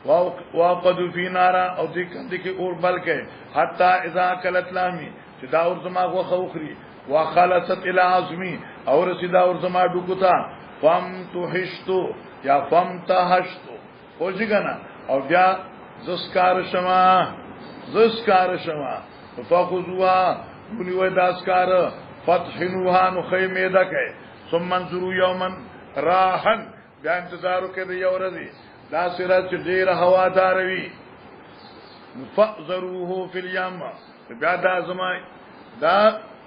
واقدو فی نارا او دې کندې کې اور بل کې حتا اذا کلت لامی چې دا اور زما غوخه وخري وخلصت الى عظمی اور سیدا اور زما ډوکتا فم توحشتو یا فم تهشتو اوځګنا او بیا زسکار شما فخذوا ونیو داسکار فتحنوها نو خیمه دکه ثم منظروا یوما راحن بیا انتظارو کې دی اورځي دا سره چې ډیر هوادار وي فذروه فی الیم بیا دا زما دا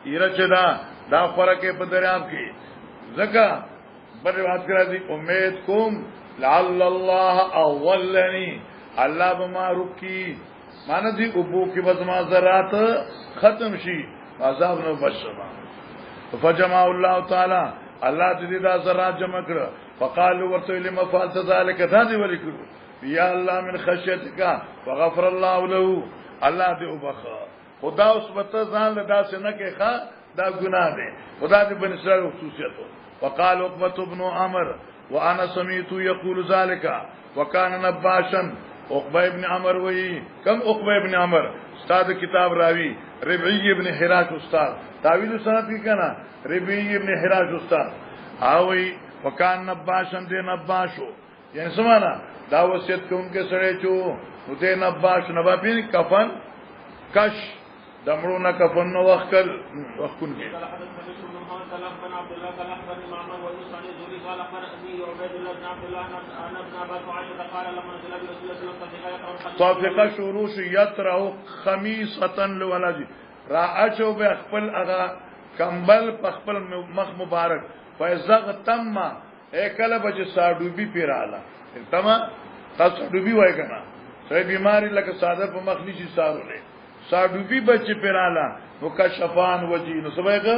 ایرچدا دا فرقه په دریاب کې زکه بل روایت کرا دي امید کوم لعل الله اولنی الله بما رکی معنی دی ابو کی بزما ذرات ختم شي عذاب نو بشما فجمع الله تعالی الله دې دا ذرات جمع کړ فقالوا ورته لما فعلت ذلك ذي ولکلو یا الله من خشیتک وغفر الله له الله دې وبخا خدا اوس وته ځان له داسې نه کې ښا دا ګناه دی خدا دې بن اسرائیل خصوصیت وقال عقبة بن عمر وانا سمعت يقول ذلك وكان نباشا عقبة ابن عمر وی کم عقبة ابن عمر استاد کتاب راوی ربعی ابن حراش استاد تعویل سند کی کنا ربعی ابن حراش استاد اوی وکان نباشن دے نباشو یعنی سمانا دا وصیت کو ان کے سڑے چو دے نباش نبا پین کفن کش دمرو نہ کفن نو وقل وقن کے طافقه شروع یترو خمیسه لولدی را اچو به خپل اغا کمبل خپل مخ مبارک فیزغ تم اکل بج ساډوبی پیراله تمه تاسو ډوبی وای کنه سړی بیماری لکه ساده په مخ نشي سارولې ساډوبی بچ پیراله مکشفان وجی نو سبایغه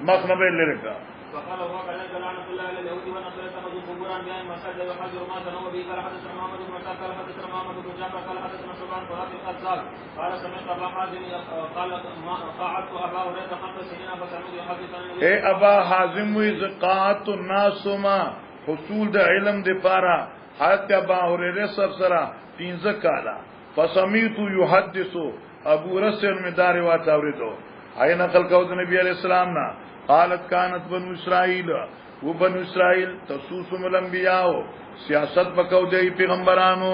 مخ نه به لرګه فقال هو قال لعنه الله على اليهود ونصارى اتخذوا قبورا بها مساجد وحجر ما تنوى به قال حدثنا محمد بن مسعود قال حدثنا محمد بن جعفر قال حدثنا شعبان قال القزاز قال سمعت ابا حازم قال قعدت ابا هريره 5 سنين فسمعت يحدث عن اے ابا حازم وزقات الناس ما حصول د علم د پارا حضرت ابا هريره سره 15 کالا فسمعت يحدث ابو رسل میں دار روایت اوریدو اي نقل کو نبی علیہ السلام نا قالت كانت بنو اسرائيل وبنو اسرائيل تسوسهم الانبياء سیاست بکاو دی پیغمبرانو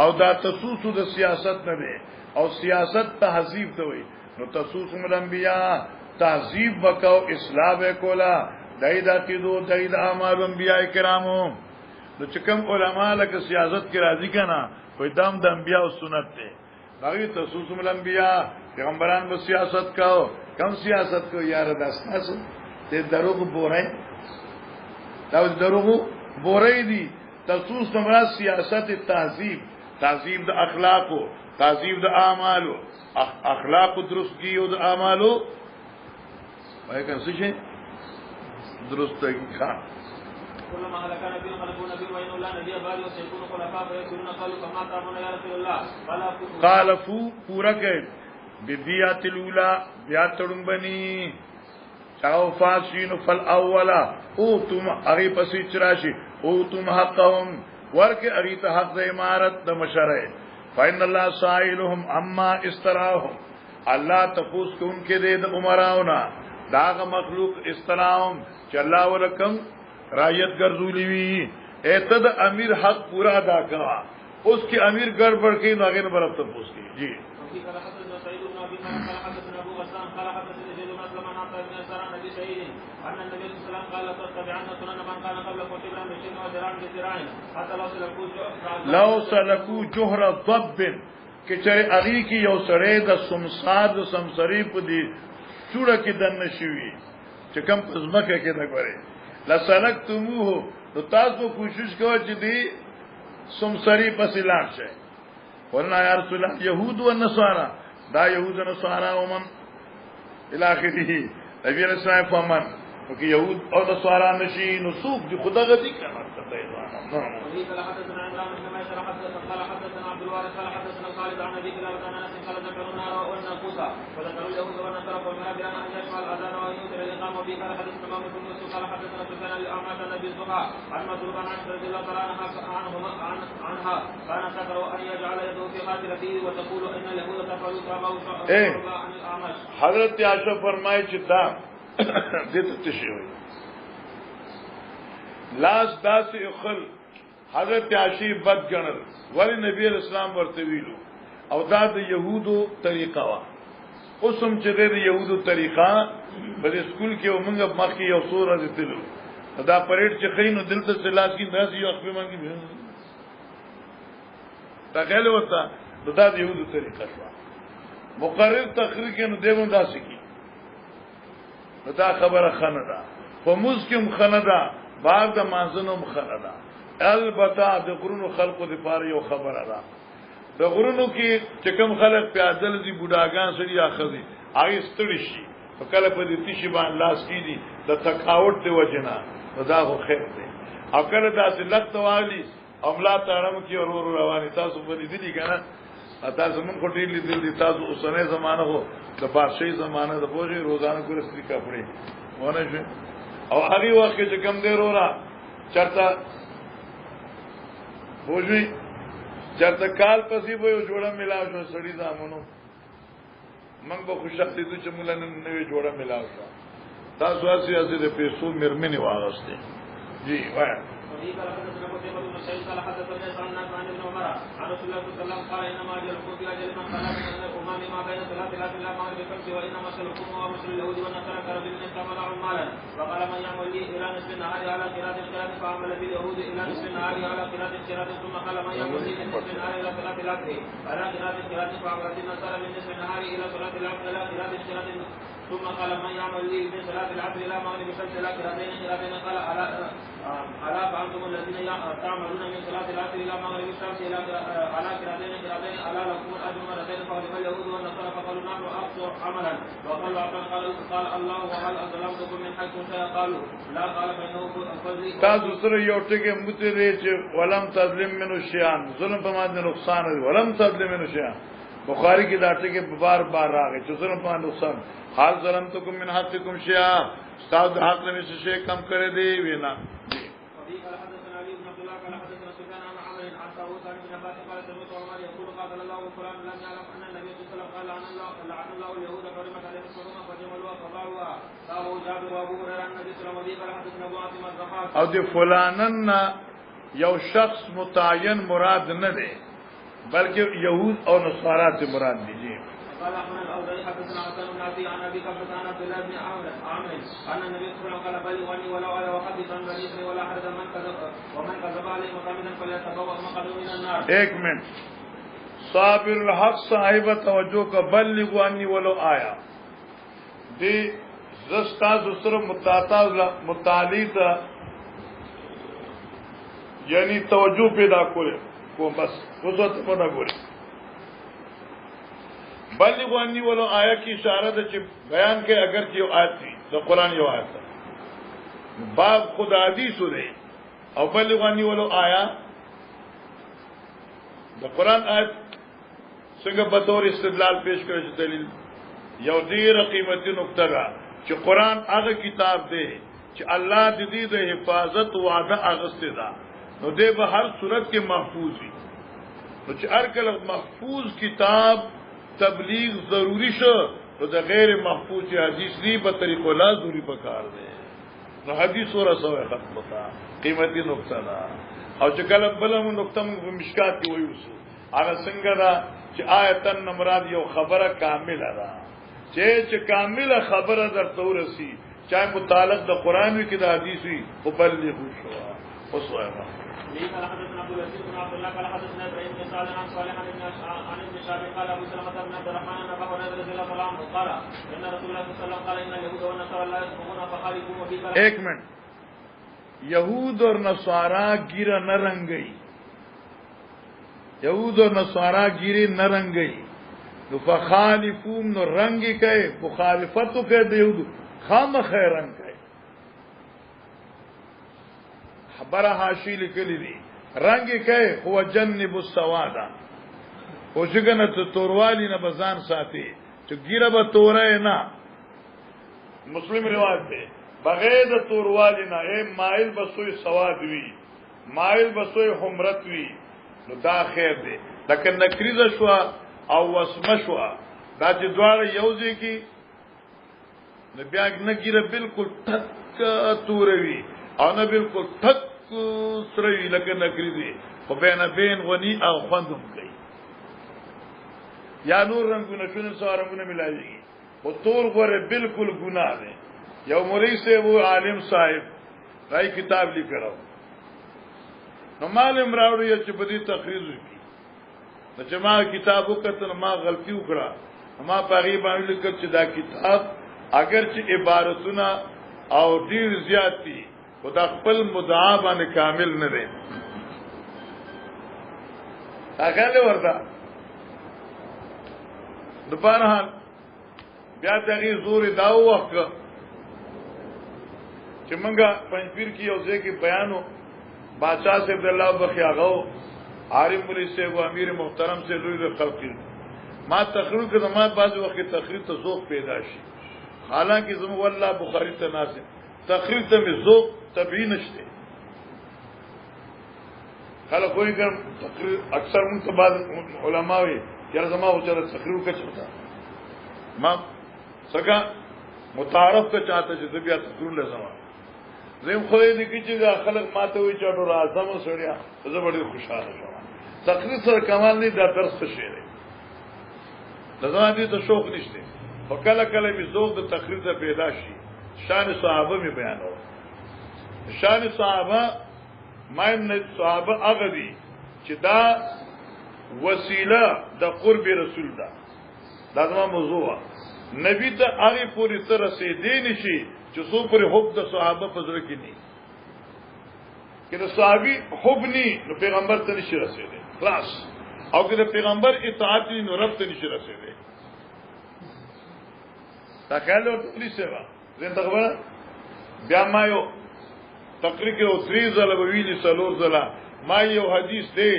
او دا تسوس د سیاست نه دی او سیاست تهذیب ته وي نو تسوسهم الانبياء تهذیب بکاو اصلاح کولا دای دا کیدو دای د اعمال انبیاء کرامو نو چکم علما لکه سیاست کې راضی کنا وې دام د انبیاء او سنت ته باغی تسوسهم الانبیاء پیغمبران به سیاست کاو کم سیاست کو یار داستاسو ته دروغ بورای دا دروغ بورای دي تسوس تمرا سیاست تهذیب تهذیب د اخلاقو تهذیب د اعمالو اخلاق درست کیو د اعمالو وای کنه څه درست ښه كلما هلك نبي خلقوا نبي وإن الله نبي بعد وسيكون خلفاء فيكونون قالوا كما تعملون يا رسول الله قال پورا کہ بیات الاولى بیات تړم بني چاو فاسین فالاولا او تم اغي پسې چراشي او تم حقهم ورکه اغي ته حق د امارت د مشرع فإن الله سائلهم اما استراهم الله تفوس کو ان کے دے د عمراونا داغ مخلوق استراهم چې الله ولکم رایت ګرځولې وی اته د امیر حق پورا ادا کړه اس کی امیر گڑبڑ کی ناغین برابر تفوس کی جی لو سلكوا جهر ضب کہ چرے اغي کی یو سړی د سمصاد سمسری په دی چوڑه کې دن شوی چې کم پزمکه کې دا غره لا سلكتموه نو تاسو کوشش کوئ چې دی سمسری پس لاړ شي ورنا یا رسول الله يهود و نصارا دا يهود و نصارا ومن الى اخره نبی علیہ السلام فمن کہ یہود اور نصارا نشی نسوق دی خدا غدی کرنا کرتا ہے وفي قال حدثنا عمران بن ميسر قال حدثنا عبد الوارث قال حدثنا خالد عن ابي كلاب عن انس قال ذكروا النار والناقوس فذكروا اليهود والنصارى والمنابر ان يجمع الاذان ويوتر الاقامه وفي قال حدثنا محمد بن يوسف قال حدثنا سفيان الاعمى عن ابي الزهري عن مسروق عن عائشه رضي الله تعالى عنها كان تكره ان يجعل يده في خاتمته وتقول ان اليهود تفعلوا كما عن الاعمش حضرت عائشہ فرمائے چتا دته تشوي لاس داس اخل حضرت عائشہ بد گنل ولی نبی اسلام ورته ویلو او دا د يهودو طریقه وا اوسم چې د يهودو طریقه بل سکول کې ومنګ مخکې یو سوره دتلو دا پریډ چې خینو دلته سلاس کې داس یو خپل منګي دا غل وتا دا د يهودو طریقه شو مقرر تقریر کې نو دیمو داسې کی دا خبره خنه ده په مسکم خنه ده بعد د مانزنوم خنه ده البته د غرونو خلقو د پاره یو خبره ده د غرونو کې چې کوم خلک پیادل دي بوډاګان سړي اخذي هغه ستړي شي په کله په دې تشي باندې لاس کې دي د تکاوت دی وجنا دا خو خیر دی او کله داسې لخت والی املا تاړم کې ورور رواني تاسو په دې دي کنه تاسو مون کوټې لیدل دي تاسو اوسنه زمانہ هو د بادشاہي زمانہ د بوجي روزانه کول ستري کپڑے ونه شي او هغه وخت چې کم دی رورا چرته بوجي چرته کال پسې به جوړه ملاو شو سړی زامنو موږ به خوشاله دي چې موږ نن نوې جوړه ملاو شو تاسو اساسي د پیسو مرمنې واغسته جی وای وفي قال حدثنا قتيبة بن سعيد قال حدثنا عن عن ابن عمر عن رسول الله صلى الله عليه وسلم قال انما اجلكم في اجل من خلق من الامم ما بين ثلاث لا اله مغرب الشمس وانما مثلكم ومثل اليهود والنصارى كرجل استعمل عمالا فقال من يعمل لي الى نصف النهار على قراءة فعمل باليهود الى نصف النهار على قراءة ثم قال من يعمل لي من نصف النهار الى صلاة العصر على قراءة فعمل النصارى من نصف النهار الى صلاة العصر على قراءة ثم قال من يعمل لي من صلاة العصر الى مغرب الشمس الى قراءتين قال ألا فأنتم الذين تعملون من صلاة العصر إلى مغرب الشمس إلى على قراءتين ألا لكم الأجر مرتين فغضب اليهود والنصارى فقالوا نحن أقصر عملا وقالوا قال الله وهل ظلمتكم من حيث شاء قالوا لا قال فإنه فضلي تاسو سره یو ټکی متری چې ولم تظلم منه شیان ظلم په باندې نقصان دی ولم تظلم منه شیان بخاری کې دا ټکی بار بار راغی چې ظلم په نقصان حال ظلمتکم من حقکم شیئا استاد حق نه څه شی کم کړی دی وینا قال حدثنا علي بن عبد الله قال حدثنا سفيان عن عمرو عن طاووس عن ابن عباس قال سمعت عمر يقول قاتل الله فلان لم يعلم ان النبي صلى الله عليه وسلم قال لعن الله اليهود حرمت عليهم الحرمه فجملوها فباعوها قالوا جابر وابو هريره عن النبي صلى الله عليه وسلم قال حدثنا ابو عاصم الضحاك او دی فلانن یو شخص متعین مراد نه دی بلکې يهود او نصارا ته مراد دي قال احمد الاوزاعي حدثنا حسن بن عتيق عن ابي قبة عن عبد الله بن عامر ان النبي صلى الله عليه وسلم قال بلغني ولو على وحدث عن بني اسرائيل ولا حرج من كذب ومن كذب عليه متعمدا فليتبوأ مقعده من النار. ایک منٹ صابر الحق صاحب توجہ کا بلغوا انی ولو آیا دی زستا سر متعلق یعنی توجہ پیدا کرے کو بس وضوط پیدا کرے بلغوانی ولو آیا کی اشارہ ده چې بیان کې اگر چې آیت دی د قران یو آیت باب خود حدیث دی او بلغوانی ولو آیا د قران آیت څنګه په تور استدلال پیش کړی چې دلیل یو ډیر قیمتي نقطه ده چې قران هغه کتاب دی چې الله د دې د حفاظت وعده اغسته ده نو دې به هر صورت کې محفوظ وي نو چې هر کله محفوظ کتاب تبلیغ ضروری شو تو د غیر محفوظ حدیث دی په طریقو لا ضروری پکار دی نو حدیث ور سره ختم وتا قیمتي نقطه ده او چې کله بلم نقطه موږ په مشکات کې وایو هغه څنګه ده چې آیتن مراد یو خبره کامله ده چې کامله خبره درته ورسی چاہے متعلق د قران وی کې د حدیث وی او بلغ شو اوس وایم قال حدثنا عبد العزيز بن عبد الله قال حدثنا ابراهيم بن صالح عن صالح عن ابن شهاب قال ابو سلمة بن عبد الرحمن ان ابا هريره رضي الله عنه قال ان رسول الله صلى الله عليه وسلم قال ان اليهود والنصارى لا يصومون فخالفوا وفي قال ایک منٹ یہود اور نصارا گیرا نہ رنگئی یهود و نصارا گیری نہ رنگئی نو فخالفوم نو رنگی کئے مخالفتو کئے د یهود خامخ رنگ کئے خبر حاشی لکلی دی رنگی کئے هو جنب السوادا او شگنه ته توروالی نه بزان ساتي چې ګیره به تورای نه مسلم روایت ده بغیر د توروالی نه اے مایل بسوی سواد وی مایل بسوی حمرت وی نو دا خیر دی لکه نکریزه شو او وسمه شو دا چې دواړه یوځي کی نو بیا نه ګیره بالکل تک توروي او نه بالکل تک سروي لکه نکریزه خو بین غنی او خوندم کوي یا نور رنگونه شنو سره رنگونه ملایي او تور غره بالکل ګناه ده یو مولوی سے وہ عالم صاحب راي کتاب لیکلو نو معلوم راوړی چې په دې تقریر وکړي نو چې ما کتاب وکړ ما غلطي وکړه ما پاغي باندې لیکل چې دا کتاب اگر چې عبارتونه او ډیر زیات دي او دا خپل مدعا باندې کامل نه دي هغه ورته د بهرحال بیا دغه زور داو وخت چې منګه پنځپیر کې یو ځای کې بیانو بادشاہ سے عبد الله بخی آغاو عارف مولوی سے و امیر محترم سے لوی خلقی ما تقریر کې زما بعض وخت تقریر ته ذوق پیدا شي حالانکه زما والله بخاری ته ناسه تقریر ته ذوق طبيعي نشته خلک کوئی ګر تقریر اکثر مون ته بعض علماوی چې زما او چر تقریر وکړه ما څنګه متعارف ته چاته چې بیا تقریر لازم زم خو دې کې چې خلک ماته وي چې ډور اعظم سړیا زه ډېر خوشاله شوم تقریر سره کمال نه دا درس څه شی دی لازم دې ته شوق نشته او کله کله به ذوق د تقریر ته پیدا شي شان صحابه می بیانو شان صحابه مایم صحابه هغه دي چې دا وسیله د قرب رسول ده دا زما موضوع نبی ته هغه پوری سره رسیدې نشي چې څو پر حب د صحابه په ذکر کې نه کله صحابي حب ني نو پیغمبر ته نشي رسیدي خلاص او کله پیغمبر اطاعت نو رب ته نشي رسیدي دا کله ټولي سوا زنده خبره بیا ما یو تقریر کې او 3 ځله ویلي څلور ځله ما یو حدیث دی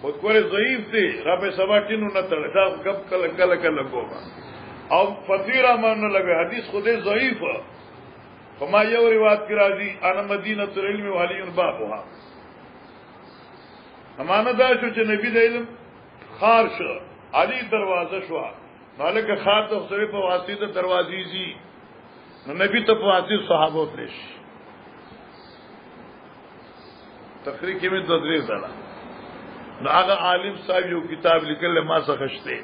خود کوله ضعیف دی رب سبا ټینو نه تړ دا کب کله کوما او فطیرہ مان لگے حدیث خود ضعیف فما یو روایت کی راضی انا مدینہ العلم وعلی بابها امانه دا شو چې نبی د علم خار شو علی دروازه شو مالک خار ته سره په واسطه دروازې زی نو نبی ته په واسطه صحابه تلش تقریر کې مې د درې ځله نو هغه عالم صاحب یو کتاب لیکل ما څخه شته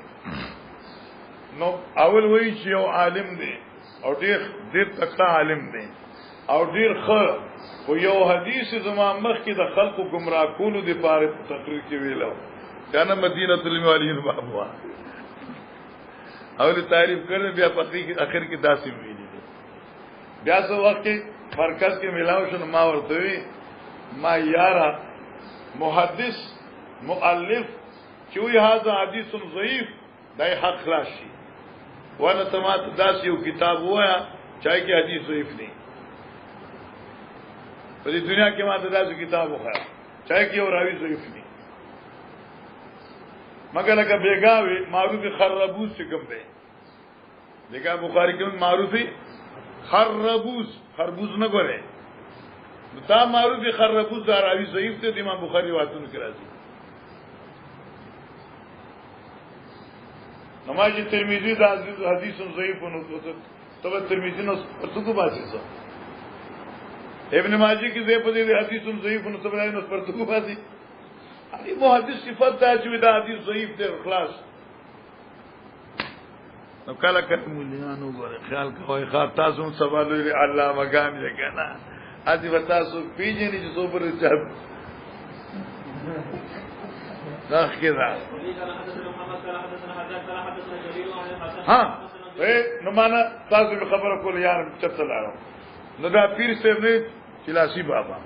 نو اول وی چې یو عالم دی او ډیر تکړه عالم دی او ډیر خر او یو حدیث زما مخ کې د خلقو گمراه کولو د پاره تقریر کې ویلو کنه مدینه المعلین بابا اول تعریف کړل بیا پخې کې اخر کې داسې ویلي بیا څو وخت مرکز کې ملاو شنو ما ورته وی ما یارا محدث مؤلف چې وی هاذا حدیث ضعیف دای حق راشي وانا سمات داس یو کتاب وایا چای کې حدیث ضعیف نه په دې دنیا کې ما داس کتاب وایا چای کې او راوی ضعیف نه مگر لکه بیگاوی معروف خربوز چې کوم دی دغه بخاری کې معروفي خربوز نه ګوره دا معروف خربوز دا راوی ضعیف دی امام بخاری واتونو کې راځي نماز ترمذی دا حدیث ضعیف نو تو ترمذی نو پرتو باسي سو ابن ماجه کی زه په دې حدیث ضعیف نو سبرای نو پرتو باسي ای محدث صفات دا چې دا حدیث ضعیف دی خلاص نو کله کله مولانو غره خیال کوي خاطر تاسو سوال لري الله مقام یې کنه اځي وتا سو پیجنې چې زوبر چا داخله ها نو معنا تاسو به خبره کول یار چته لاړو نو دا پیر صاحب نه چلاسی بابا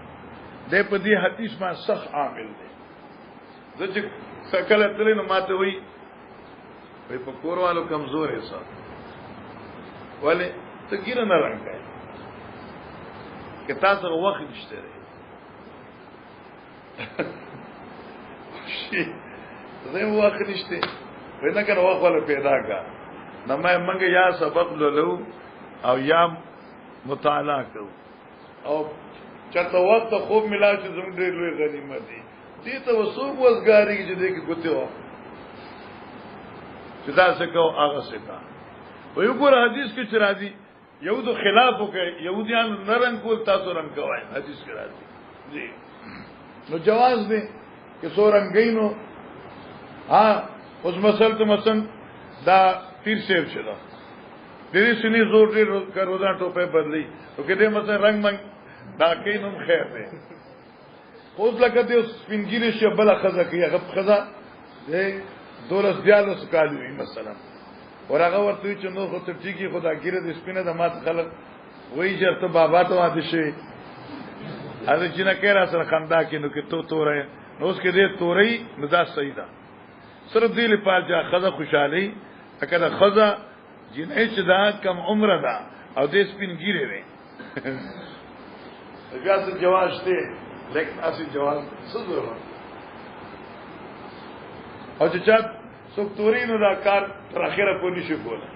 دې په دې حدیث ما صح عامل دي ځکه کله تللی نو ماته وی په کور والو کمزور یې سات ولې ته ګیره نه رنګ کړې که تاسو وخت نشته شي زه وخت نشته ونه کنه وخت ولا پیدا کا نو مې یا سبق لولو او یا مطالعه کو او چرته وخت خوب ملا چې زموږ ډېر لوی غنیمت دی دې ته وسوب وزګاری چې دې کې ګوتې و چې تاسو کو هغه څه کا ویو ګور حدیث کې چې راځي یهودو خلاف وکړي يهوديان نرنګ کول تاسو رنګ کوي حدیث کې راځي جی نو جواز دی کہ سو رنگینو ہاں اس مسل تو مثلا دا پیر سیب چلا دې سني زور دې روزان ټوپه بدلی او کله مثلا رنگ منګ دا کینم خیر دی اوس لکه دې سپینګیری شي بل خزه کې هغه خزه دې دولس دیالس کالوي مثلا ورغه ورته چې نو خو ته ټیکی خدا ګیره دې سپینه د مات خلک وای چرته بابا ته واده شي اځ چې نه کړه سره خندا کې نو کې تو تورې نو اس کې دې تورې نو دا صحیح ده سره دې لپاره چې خزه خوشحالي اکه خزه جنې چې دا کم عمره ده او دې سپینګیری وي بیا څه جواز ته لیکن اسی جواز څه ضرورت او چې چا څوک تورینو دا کار تر اخره پورې نشي کولای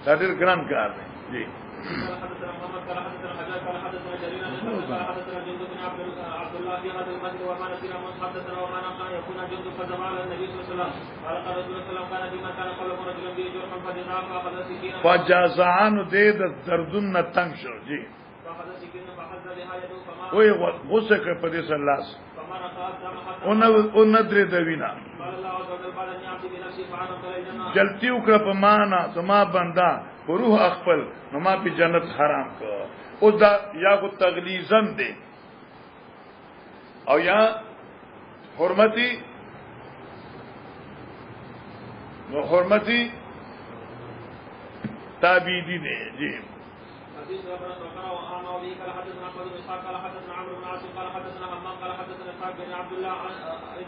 دا ډېر ګران کار دی جی حدثنا محمد قال حدثنا حجاج قال حدثنا جرير قال حدثنا جند بن عبد الله في هذا المسجد وما نسينا من حدثنا وما نقى يكون جند فجمع على النبي صلى الله عليه وسلم قال قال رسول الله صلى الله عليه وسلم كان بما كان قبل رجل به جرح فجزع فاخذ سكينا فجزعان دې د دردون نه تنگ شو جی فاخذ سكينا فحز بها يده فما وای غوسه کوي په دې سلاس فما رقى دم حتى اون ندرې دوینا قال الله عز وجل بعد ان يعبد بنفسه فعلم فليجنة جلتی وکړه په معنا زما بندا روح خپل نو ما په جنت حرام کړ او دا یا کو تغلیظن دی او یا حرمتي نو حرمتي تابعیدی دی جی حديث ربنا وقرأ وأعمى به قال حدثنا أحمد بن إسحاق قال حدثنا عمرو بن عاصم قال حدثنا همام قال حدثنا إسحاق بن عبد الله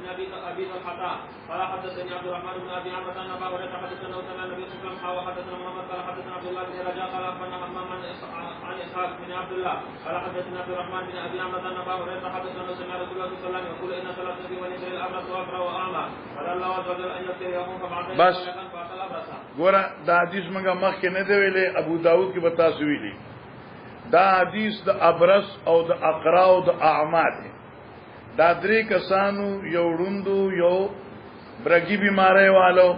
بن أبي الحطاء قال حدثني عبد الرحمن بن أبي عمرو أن أبا هريرة حدثنا سمع النبي صلى الله عليه وسلم وحدثنا محمد قال حدثنا عبد الله بن رجاء قال أخبرنا همام عن إسحاق بن عبد الله قال حدثنا عبد الرحمن بن أبي عمرو أن أبا هريرة حدثنا سمع رسول الله صلى الله عليه وسلم يقول إن صلاة في بني إسرائيل الأبرص وأقرأ وأعمى قال الله عز وجل أن يبتليهم فبعد بس فأتى الأبرص ګوره دا حدیث موږ مخکې نه دی ویلې ابو داود کې بتا سویلی دا حدیث د ابرص او د اقرا او د اعمى دی دا درې کسانو یو وړوندو یو برګي بیماری والو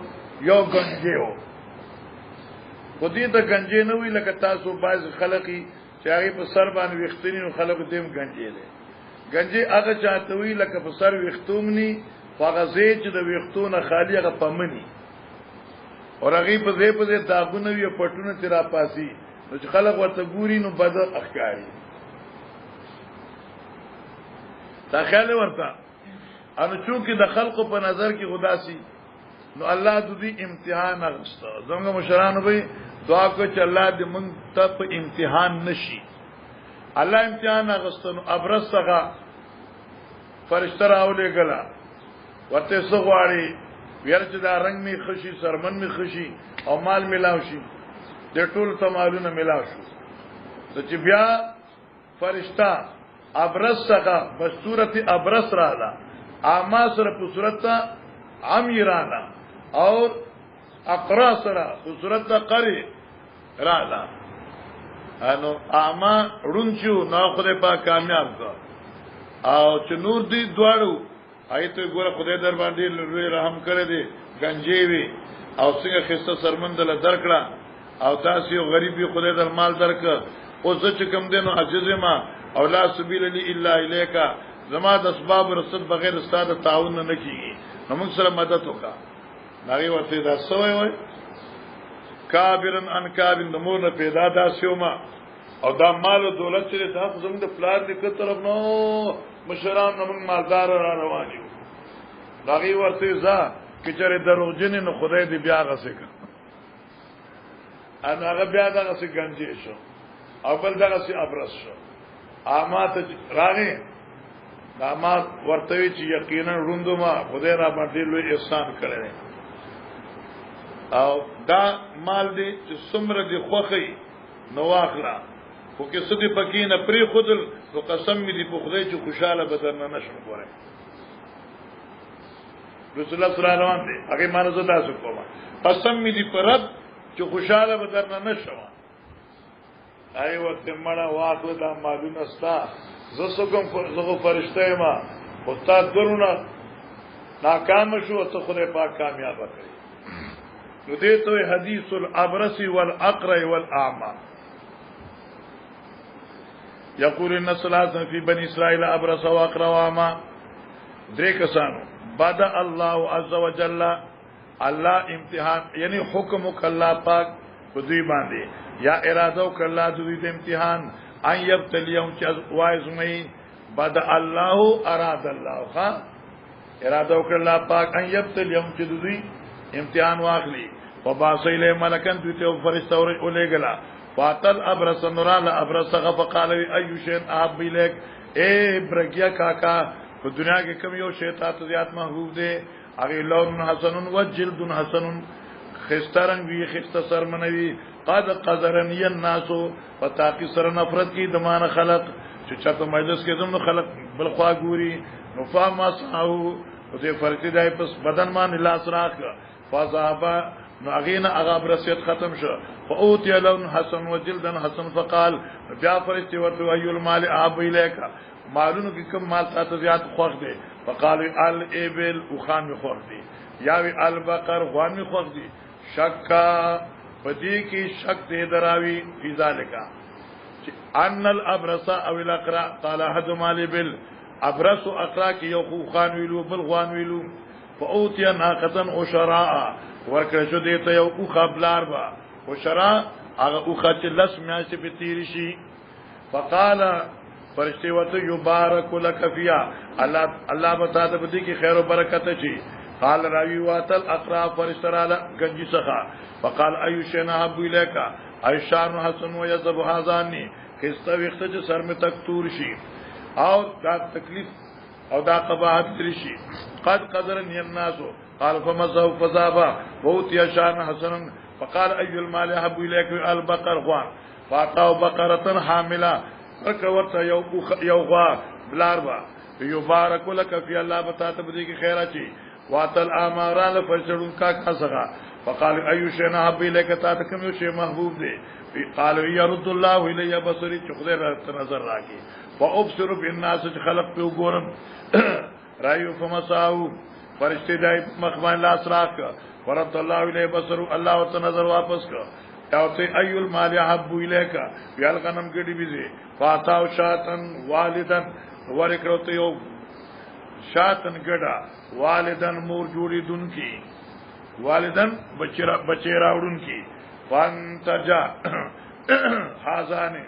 یو گنجیو خو دې ته گنجې نه وی لکه تاسو باز خلقي چې هغه په سر باندې وختینی نو خلق دیم گنجې دي گنجې هغه چاته وی لکه په سر وختومني فغزې چې د وختونه خالی هغه پمني اور هغه په دې داغونه وی پټونه تیرا پاسي نو چې خلق ورته ګوري نو بد اخکاری دا خیال ورته ان چونکه د خلقو په نظر کې خداسي نو الله د دې امتحان اغسطه زموږ مشرانو به دعا کوي چې الله دې مونږ ته په امتحان نشي الله امتحان اغسطه نو ابرصغه فرشتہ راولې غلا ورته سغواړي ویل چې دا رنگ می خوشي سرمن می خوشي او مال ملاو شي د ټول تمالونه ملاو شو چې بیا فرشتہ ابرص څخه په صورت ابرص رااله اما سره په صورت عمیرانا اور اقرا سره په صورت قری رااله انو اما رونچو نو خدای پاک کامیاب کا او چې نور دی دواړو ایته ګوره خدای در باندې لوی رحم کړی دی گنجې وی او څنګه خسته سرمندله درکړه او تاسو یو غریبي خدای در مال درک او زه چې کوم دینو عجز ما او لا سبیل لی الا الیکا زما د اسباب رسد بغیر استاد تعاون نه کیږي نو موږ سره مدد وکړه ناغي ورته دا سوې وای کابرن ان کابن د مور نه پیدا داسیو ما او دا مال او دولت چې دا زموږ د پلان د کتر طرف نو مشران نو موږ مالدار را روان یو ناغي ورته ځا کچره دروځنه نو خدای دې بیا غسه کړ ان هغه بیا دغه څه گنجې شو او بل دغه څه ابرص شو اما ته راغی دا ما ورته چې یقینا روندو ما خدای را باندې لوی احسان کړی او دا مال دې چې څومره دې خوخي نو واخلا خو کې سدي پکې نه پری خودل نو قسم دې په خدای چې خوشاله بدرنه نشم کوره رسول الله صلی الله علیه وسلم دې هغه مانه زدا سو کومه قسم دې پر رب چې خوشاله بدرنه نشم آی وخت مړه واخله دا معلومه ستا زه زغه فرشته ما استاد درونه ناکام شو ته خدای پاک کامیاب کړی نو دې ته حدیث الابرص والاقرع والاعمى يقول ان الصلاه في بني اسرائيل ابرص واقرع واعمى درې کسانو بدا الله عز وجل الله امتحان یعنی حکم الله پاک په دوی باندې یا اراده وکړه د دوی د امتحان ان يبتليهم وایزمي بدا الله اراد الله ها اراده وکړه پاک ان يبتليهم چې دوی امتحان واخلي وباسیله ملکن دوی فرشتہ اولېګلا فاتل ابرص نورال ابرص فقال اي شيء احب اليك اے برګیا کاکا په دنیا کې کوم یو شی ته زیات محبوب دی هغه لون حسن و جلد حسن خسترن وی خسته منوي قد قذرني الناس فتاقي سر نفرت کی دمان خلق چې چاته مجلس کې زمو خلق بل خوا ګوري نو فما ساو او دې فرق دی پس بدن باندې لاس راخ فذهب نو اغینا اغاب رسیت ختم شو فاوتی لون حسن و جلدن حسن فقال بیا فرشتي ورته ایو المال احب اليك مالونو کې کوم مال تاسو زیات خوښ دي فقال الابل وخان می خوښ دي یا وی البقر غوان می خوښ دي شکا پدې کې شک دې دراوي فی ذالک ان الابرص او الاقرا قال احد مال بال ابرص اقرا کې یو خوخان ویلو بل غوان ویلو فاوتی ناقتن عشراء ورکړه شو دې ته یو خبلار با عشراء هغه اوخه چې لس میاشتې په تیر شي فقال فرشتي وته یبارک لک فیا الله بتا ته دې کې خیر او برکت شي قال راوی واتل اقرا فرشتراله گنجی سخا فقال ايو شنا ابو الیکا ایشان حسن و یذب هذانی کستا وخت چې سر میں تک تور شي او دا تکلیف او دا قباحت شي قد قدرني الناس قال فمزه فذابا بوت یشان حسن فقال اي المال ابو الیک البقر غوا فاقوا بقره حامله فكوت یو غوا بلاربا یبارک لک فی الله بتا ته دې کې خیرات شي واتل اماران فشرون کا کسغا فقال اي شيء نحب اليك تاتكم شيء محبوب دي قال يرد الله الي بصري چخده نظر راکی وابصر بالناس خلق په ګورم رايو فمساو فرشتي دای مخبان لاس راک ورد الله الي بصر الله وت نظر واپس کا اوته اي المال يحب اليك يال غنم ګډي بيزي فاتاو شاتن والدن ورکروته یو شاتن ګډا والدن مور جوړی دن کی والدن بچی راوړون کی فانتجا حازانه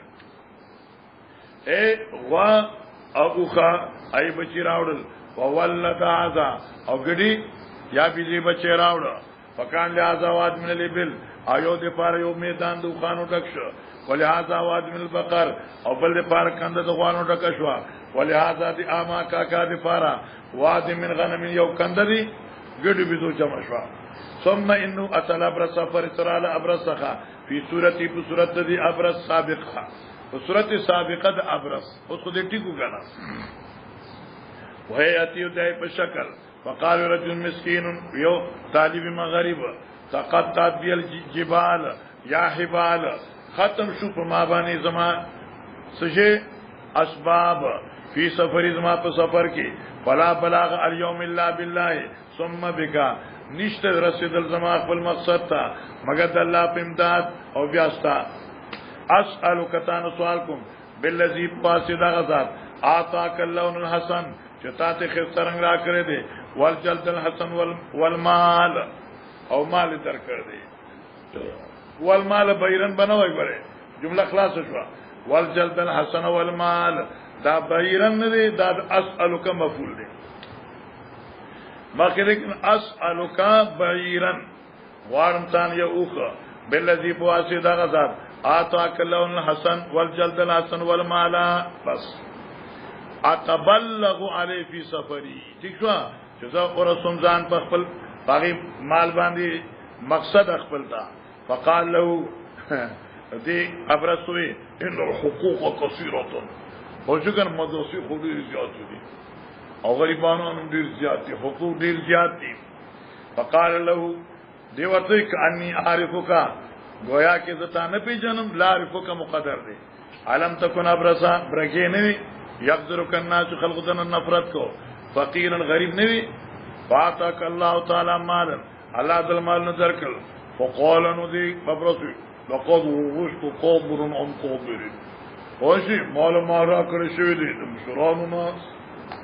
اے غوا او خا ای بچی راوړل وولد عذا او ګډي یا بيزي بچی راوړ فکان لهذا واد من الابل ایو د پاره یو میدان د خوانو ډکشو ولهذا واد من البقر او بل د پاره کند د خوانو ډکشوا ولهذا د اما کاکا د پاره واد من غنم یو کندري ګډي بيزو جمع شوا ثم انه اتل ابرص فرسرال ابرصخه فی صورتي په صورت دي ابرص سابقه په صورت سابقه د ابرص اوس خو دې ټیکو غنا وهي اتي دای په شکل فقال رجل مسكين یو طالب مغرب تقطعت بي الجبال یا حبال ختم شو په ما باندې زما سجه اسباب فی سفر زما په سفر کې فلا بلاغ اليوم الا بالله ثم بك نشته رسیدل زما خپل مقصد ته مگر د الله په امداد او بیاستا اسالک تان سوالکم بالذی پاسدا غزاد اعطاک اللون الحسن چتا ته خسترنګ را کړی دی والجلد الحسن والمال او مال در کړ دی والمال بیرن بنوي بره جمله خلاص شو والجلد الحسن والمال دا بیرن دی دا اسالک مفعول دی ماخه لیکن اسالک بیرن وارم تان یوخه بالذی بواسطه غزاد اعطاک اللون الحسن والجلد الحسن والمال بس اتبلغ علی فی سفری ٹھیک شو چې زه ورسوم ځان په خپل باغی مال باندې مقصد خپل دا فقال له دې ابرسوی ان الحقوق كثيره او څنګه مدرسې خو ډېر زیات دي او غریبانو هم ډېر زیات دي حقوق ډېر زیات دي فقال له دی ورته کانی عارفک گویا کې زتا نه پیژنم لا عارفک مقدر دی علم تکون ابرسا برګې نه وي یقدرک الناس خلقتن نفرت کو فقیرا غریب نه وي فاتک الله تعالی مال الله ذل مال نظر کړ فقال نو دی ابرسو لقد وشت قبر ام قبر وشي مال ما را کړی شوی دی د مشرانو ناس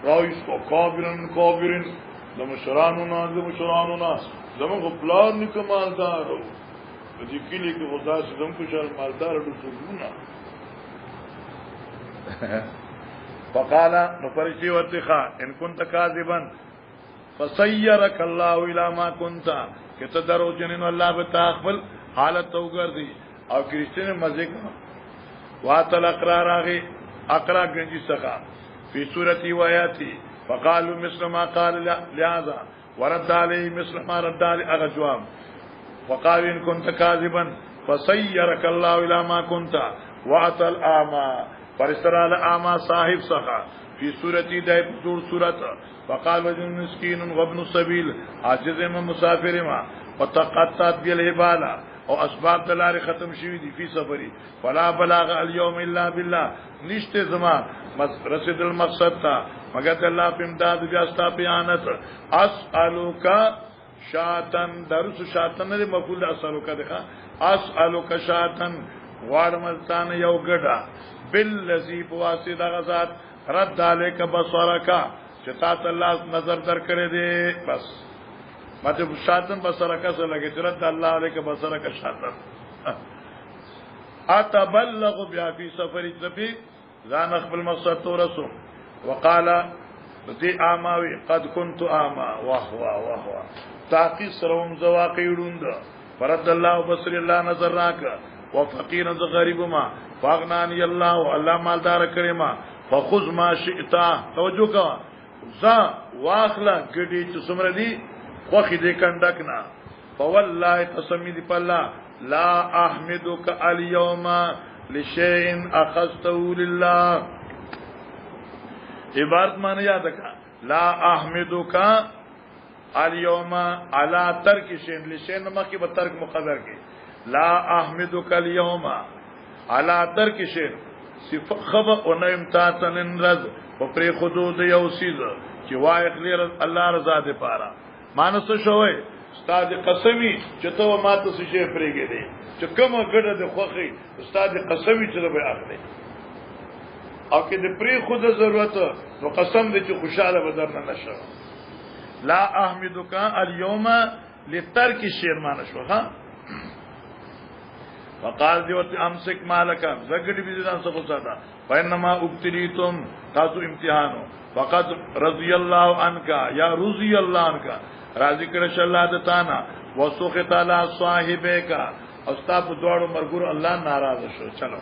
رایس تو کابرن کابرن د مشرانو ناس د مشرانو ناس زموږ پلان نکمالدار و دې کلی کې خدا چې زموږ شر مالدار د څونه فقال نو فرشتي ورته ان كنت كاذبا فسيرك الله الى ما كنت کته درو جنن الله به تخبل حالت وګرځي او کرشتنه مزه کا واتل اقرار اغه اقرا گنجي سخا في سورتي وآياتي فقالوا مثل ما قال لهذا ورد عليه مثل ما رد عليه اغه جواب وقال ان كنت كاذبا فسيرك الله الى ما كنت واتل اعمى فرسترال اعمى صاحب سخا في سورتي دای دور صورت فقال وجن مسكين وابن السبيل عاجز من مسافر ما وتقطعت بالهبال او اسباب دلار ختم شوی دي فی سفری فلا بلاغ اليوم الا بالله نشته زما رسید المقصد تا مگر الله په امداد بیا ستا بیانت اسالک شاتن درس شاتن نه مفعول اسالک ده اسالک شاتن غارمستان یو ګډا بالذی بواسطه غزاد رد علیک بصرک چتا الله نظر در کړی دی بس مطلب شاتن بصرک سره لګی رد الله علیک بصرک شاتن اتبلغ بیا فی سفر ذبی ځان خپل مقصد تو رسو وقال ذی اماوی قد كنت اما وهو تاقی سروم زواقیړوند فرد الله بصر الله نظر راک وفقیر ذ غریب ما فاغنانی الله الله مالدار کریما فخذ ما شئت توجه کا ذا واخلا گډی چې سمر دی خوخي دې کندکنا فوالله قسمی دی پلا لا احمدک اليوم لشيء اخذته لله عبارت معنی یاد کا لا احمدک اليوم على ترک شيء لشيء مکه به ترک مقدر کې لا احمدک اليوم على ترک شيء صفه خبر او نه امتاتن رز په پر حدود یو سیز چې وای خلیر الله رضا دې پاره مانس شوې استاد قسمی چې ته ماته څه شي پرېګې دي چې کومه ګډه د خوخي استاد قسمی چې به اخلي او کې د پرې خود ضرورت نو قسم دې چې خوشاله بدر نه نشو لا احمدک اليوم لترک الشيء مانشو ها وقال دیوت امسک مالک زګړي بيزان څه کوڅاتا فینما ابتلیتم تاسو امتحانو فقط رضی الله عنک یا رضی الله عنک راضی کړه الله د تانا وسوخ تعالی صاحبک استاد دوړو مرګور الله ناراض شو چلو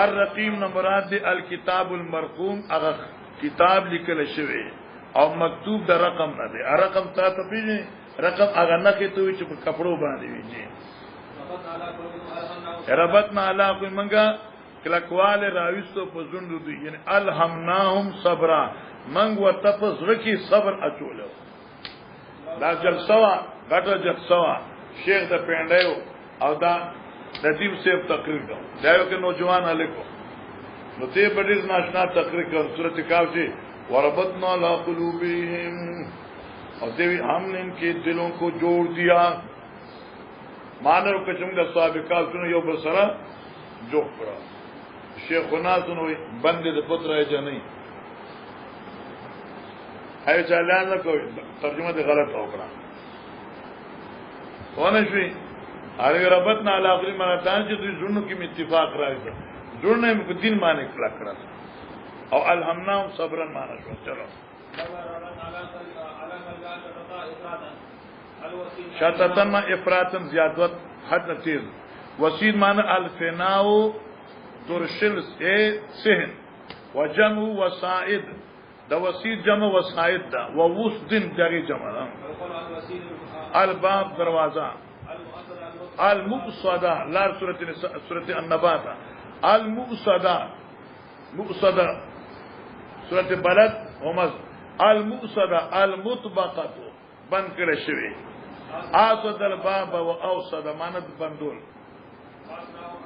الرقیم نمبرات دی الکتاب المرقوم اغه کتاب لیکل شوی او مکتوب د رقم نه دی رقم تا ته پیږي رقم هغه نه کې ته چې په کپړو باندې ویږي ربطنا علا کوئی منګه کلکوال راويستو په زوندو دی یعنی الهمناهم صبرا منګ ورته په زړه صبر اچولو دا جلسوا غټه جلسوا شیخ د پندایو او دا ندیم صاحب تقریر کوي دا یو کې نوجوان الیکو نو ته بډیر ناشنا تقریر کوي سورۃ کاف سے وربطنا لا قلوبهم اور دیوی ہم نے ان کے دلوں کو جوڑ دیا مانو کچھ دا سابقہ سنو یو بسرا جو کرا شیخنا سنو بندے دے پتر ہے جا نہیں ہے چالیان نہ کوئی ترجمہ دے غلط ہو کرا ہونے شوی ارے ربطنا علی اخری مراتان چې دوی زونو کې اتفاق راځي جوړنے میں دین معنی کلا کرا او الهمناهم صبرا معنا شو چلو شتتن افراطن زیادت حد تیز وسید معنی الفناو درشل سهن وجمع وسائد دا وسید جمع وسائد دا ووسدن دغه جمع دا الباب دروازه المؤصده لار سورة النبات المؤصده مؤصده سورة بلد ومز المؤصده المطبقه بند کړه شوی اسد الباب و اوصد ماند بندول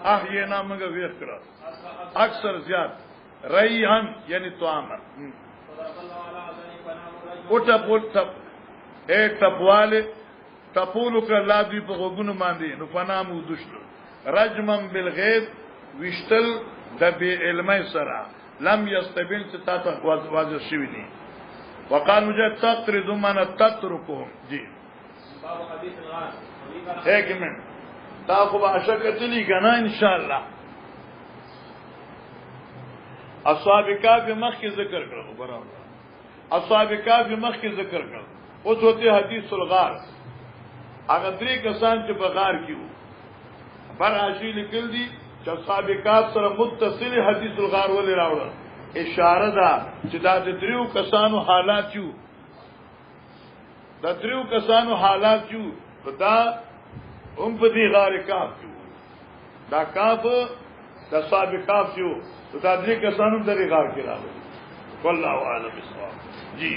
احینا موږ ویښ کړه اکثر زیات ریحان یعنی طعام او ټپ ایک ټپواله ټپولو کړه لا دی په غوګونو باندې نو فنامو دشلو رجمن بالغیب وشتل د بی علمي سره لم يستبين ستاته واضح شوی دي وقال مجھے تقرض من تتركهم جی باب حدیث الغار ایک منٹ تا خو اشکت لی کنا انشاءاللہ اصحاب کاف مخ کی ذکر کرو برابر اصحاب کاف مخ کی ذکر کرو اوس ہوتے حدیث الغار اگر درې کسان چې بغار کیو بر عاشی لیکل دي چې اصحاب کاف سره متصل حدیث الغار ولې راوړل اشاره ده چې دا د دریو کسانو حالات یو دا دریو کسانو حالات یو دا هم په دې غار کاف یو دا کاف د اصحاب کاف یو دا درې کسانو د دې غار کې راغلي والله اعلم بالصواب جی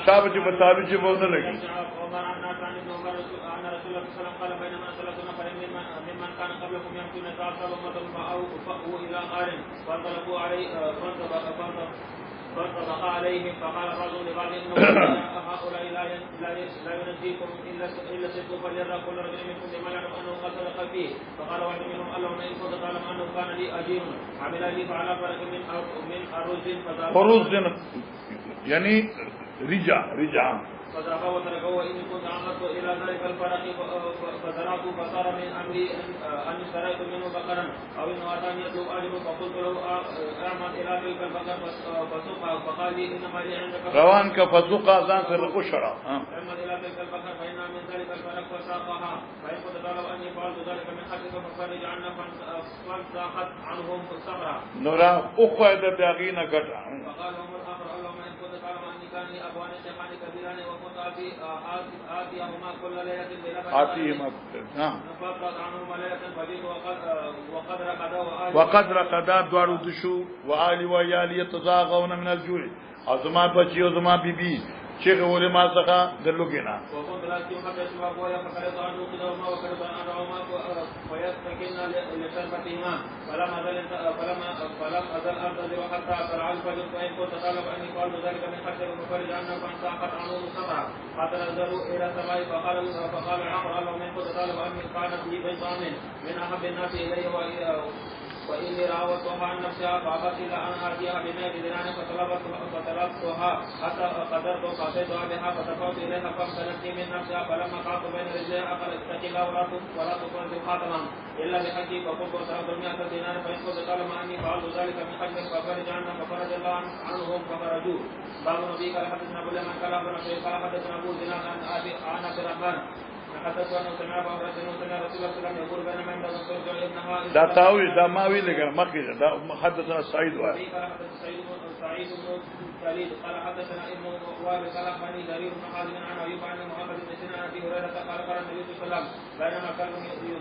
شاب چې مطابق چې وونه لګي فانطبق عليهم فقال الرجل لبعض انه هؤلاء لا ينجيكم الا صدق فليرى كل رجل منكم بما يعلم انه قد صدق فيه فقال واحد منهم اللهم ان كنت تعلم انه كان لي اجير عمل لي فعلى فرق من خروج يعني رجع فذهب وتركه وإن كنت عمدت إلى ذلك الفرق فتركت فصار من أمري أن اشتريت منه بقرا أو إنه أتاني يطلب أجر فقلت له أعمد إلى تلك البقر فسقى فقال لي إنما لي عندك روان كفسقى ذان سر الأشرة أعمد إلى تلك البقر فإنها من ذلك الفرق فساقها فإن كنت تعلم أني فعلت ذلك من حقك ففرج عنا فانساقت عنهم الصخرة نورا أخوة داغين قطع فقال هم الآخر اللهم إن كنت تعلم أني كان لي أبوان شيخان كبيران وكنت آتيهما كل ليلة بلبن آتيهما نعم فقد عنهما ليلة فجئت وقد رقدا دوارو دشو وآلی ویالی يتزاغون من الجوع او زما بچی او زما بی بی چیغ ولی ما څخه دلوګینا وكنت لا أستطيع حتى أشبع أبويا فقرأت أن أوقظهما وقرأت أن أدعوهما فيستكن لشربتهما فلم أزل أنتظر حتى طلع الفجر فإن كنت تعلم أني فعلت ذلك من خشية ففرج عنا فانساقت عنهم السبعة حتى نزلوا إلى السماء فقال الآخر اللهم إن كنت تعلم أني كانت لي بيت من أحب الناس إلي وإني راودتها عن نفسها فأبت إلا أن آتيها بمئة دينار فطلبتها حتى قدرت فأتيتها بها فدفعت إليها فامتنتني من نفسها فلما قعدت بين رجليها قالت اتق الله ولا تفرد خاتما إلا بحقي فقلت وتركت 100 دينار فإن كنت تعلم أني فعلت ذلك من حجك ففرج عنا ففرج الله عنهم فخرجوا باب النبي قال حدثنا أبو اليمن قال أخبرنا شيخ قال حدثنا أبو زناد عن عبد الرحمن دا تاوي دا ما وی لګر مخکې دا حدثنا سعيد وای سعيد بن خالد قال حدثنا ابن وهب قال اخبرني جرير بن حازم عن ايوب عن محمد بن سنان عن ابي هريره قال قال النبي صلى الله عليه وسلم بينما كلب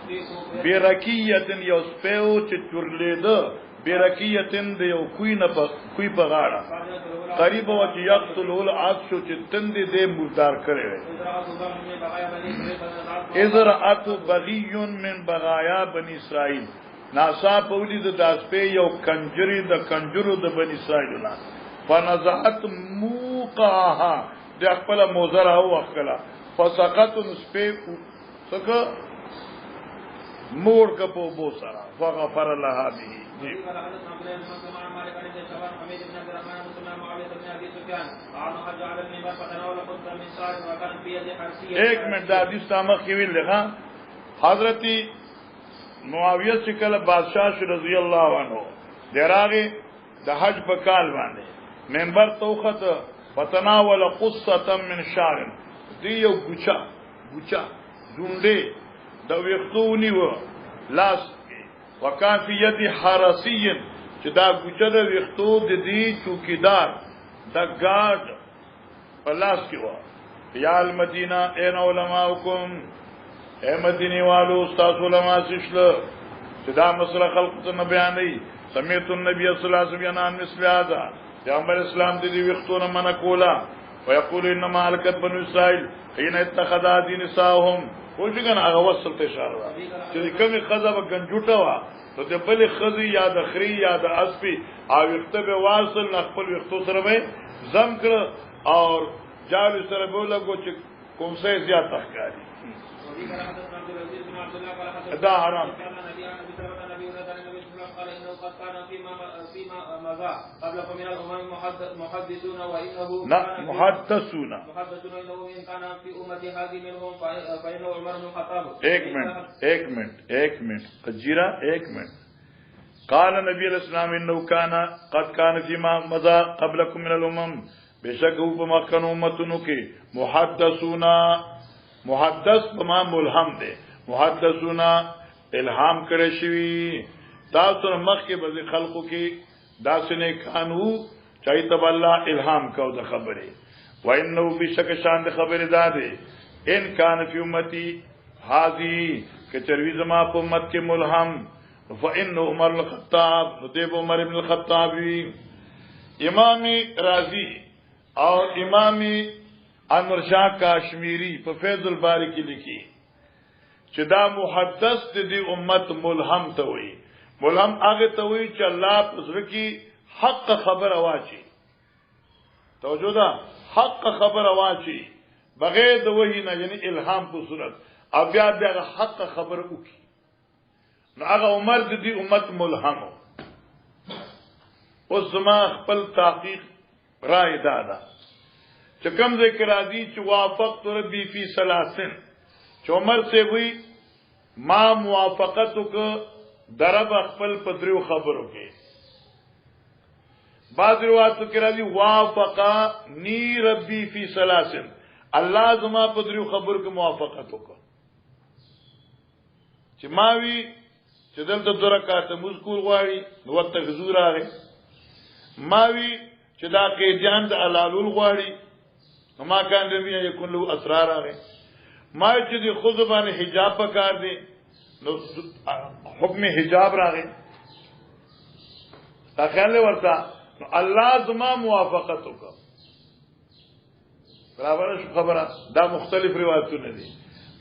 يصيب برکیه یوسپو چې تورلیده برکیتن د یو کوی په غاړه قریب او چې یقتل ول عطش چې تند دې مردار کړي ازرعت بغي من بغایا بني اسرائيل ناسا پولی د داسپې یو کنجری د کنجرو د بني اسرائيل نه فنزعت موقعها د خپل موزره او خپل فسقط نسپې څنګه مور کپو بو سرا فغفر لها به ایک منٹ دا حدیث تامخ کی ویل لگا حضرت معاویہ سے کل بادشاہ رضی اللہ عنہ دراغه د حج په کال باندې منبر توخت فتناول قصه من شعر دی یو ګوچا ډونډه د وختونی و لاس وکان فی ید حرسی چې دا ګوچه د وختو د دې چوکیدار د ګارد په لاس کې و یا المدینه این علماءکم اے مدینه والو استاد علماء سشل چې دا مسله خلق ته نه بیانې سمیت النبی صلی الله علیه وسلم عن مثل هذا پیغمبر اسلام دې وختونه منع کولا ويقول انما هلكت بنو اسرائيل حين اتخذ دين نساهم کوم څنګه هغه وصل ته اشاره چې کومي خزه وګنجوټه وا نو د بل خزي یا د خري یا د اسپي او وخته به واصل خپل وختو سره به زم کړ او جال سره بوله کو چې کوم څه زیات ښکاری دا حرام قال انه قد كان فيما مضى قبلكم من الامم محدثون وانه محدثون انه ان كان في امتي هذه منهم فانه عمر بن الخطاب ایک منٹ قجیرہ ایک منٹ قال نبی علیہ السلام انه قد كان فيما مضى قبلكم من الامم بشک په مخکنو امتونو کې محدث بما ملهم دے محدثون الهام کړی شوی تاسو مخ کې به خلقو کې داسنه کانو چای تب الله الهام کو د خبره وانه بشک شان د خبره داده ان کان فی امتی هذه کچروی زما په امت کې ملهم فانه عمر الخطاب دیب عمر ابن الخطاب امام رازی او امام انور شاه کاشمیری په فیض الباری کې لیکي چې دا محدث د امت ملهم ته وایي ملهم هغه ته وایي چې الله پزړه کې حق خبر واچي توجه ده حق خبر واچي بغیر د وحی نه یعنی الهام په صورت او بیا د حق خبر وکي نو هغه عمر د دې امت ملهم او زما خپل تحقیق رائے دادا چې کوم ذکر راځي چې وافقت ربي فی ثلاثن چې عمر سے وی ما موافقتو کو درب خپل پدریو خبرو کې بعض روایتو کې راځي وافقا نی ربي فی ثلاثن الله زما پدریو خبرو کې موافقت وکړه چې ما وی چې دلته درکات مذکور غواړي نو وخت حضور راغی ما وی چې دا کې جان د علالول غواړي ما کان ربي یکون له اسرار راغی ما چې د خود باندې حجاب پکار دی نو حکم حجاب راغی تا خیال ورته الله زما موافقت وکړه برابر خبره دا مختلف روایتونه دي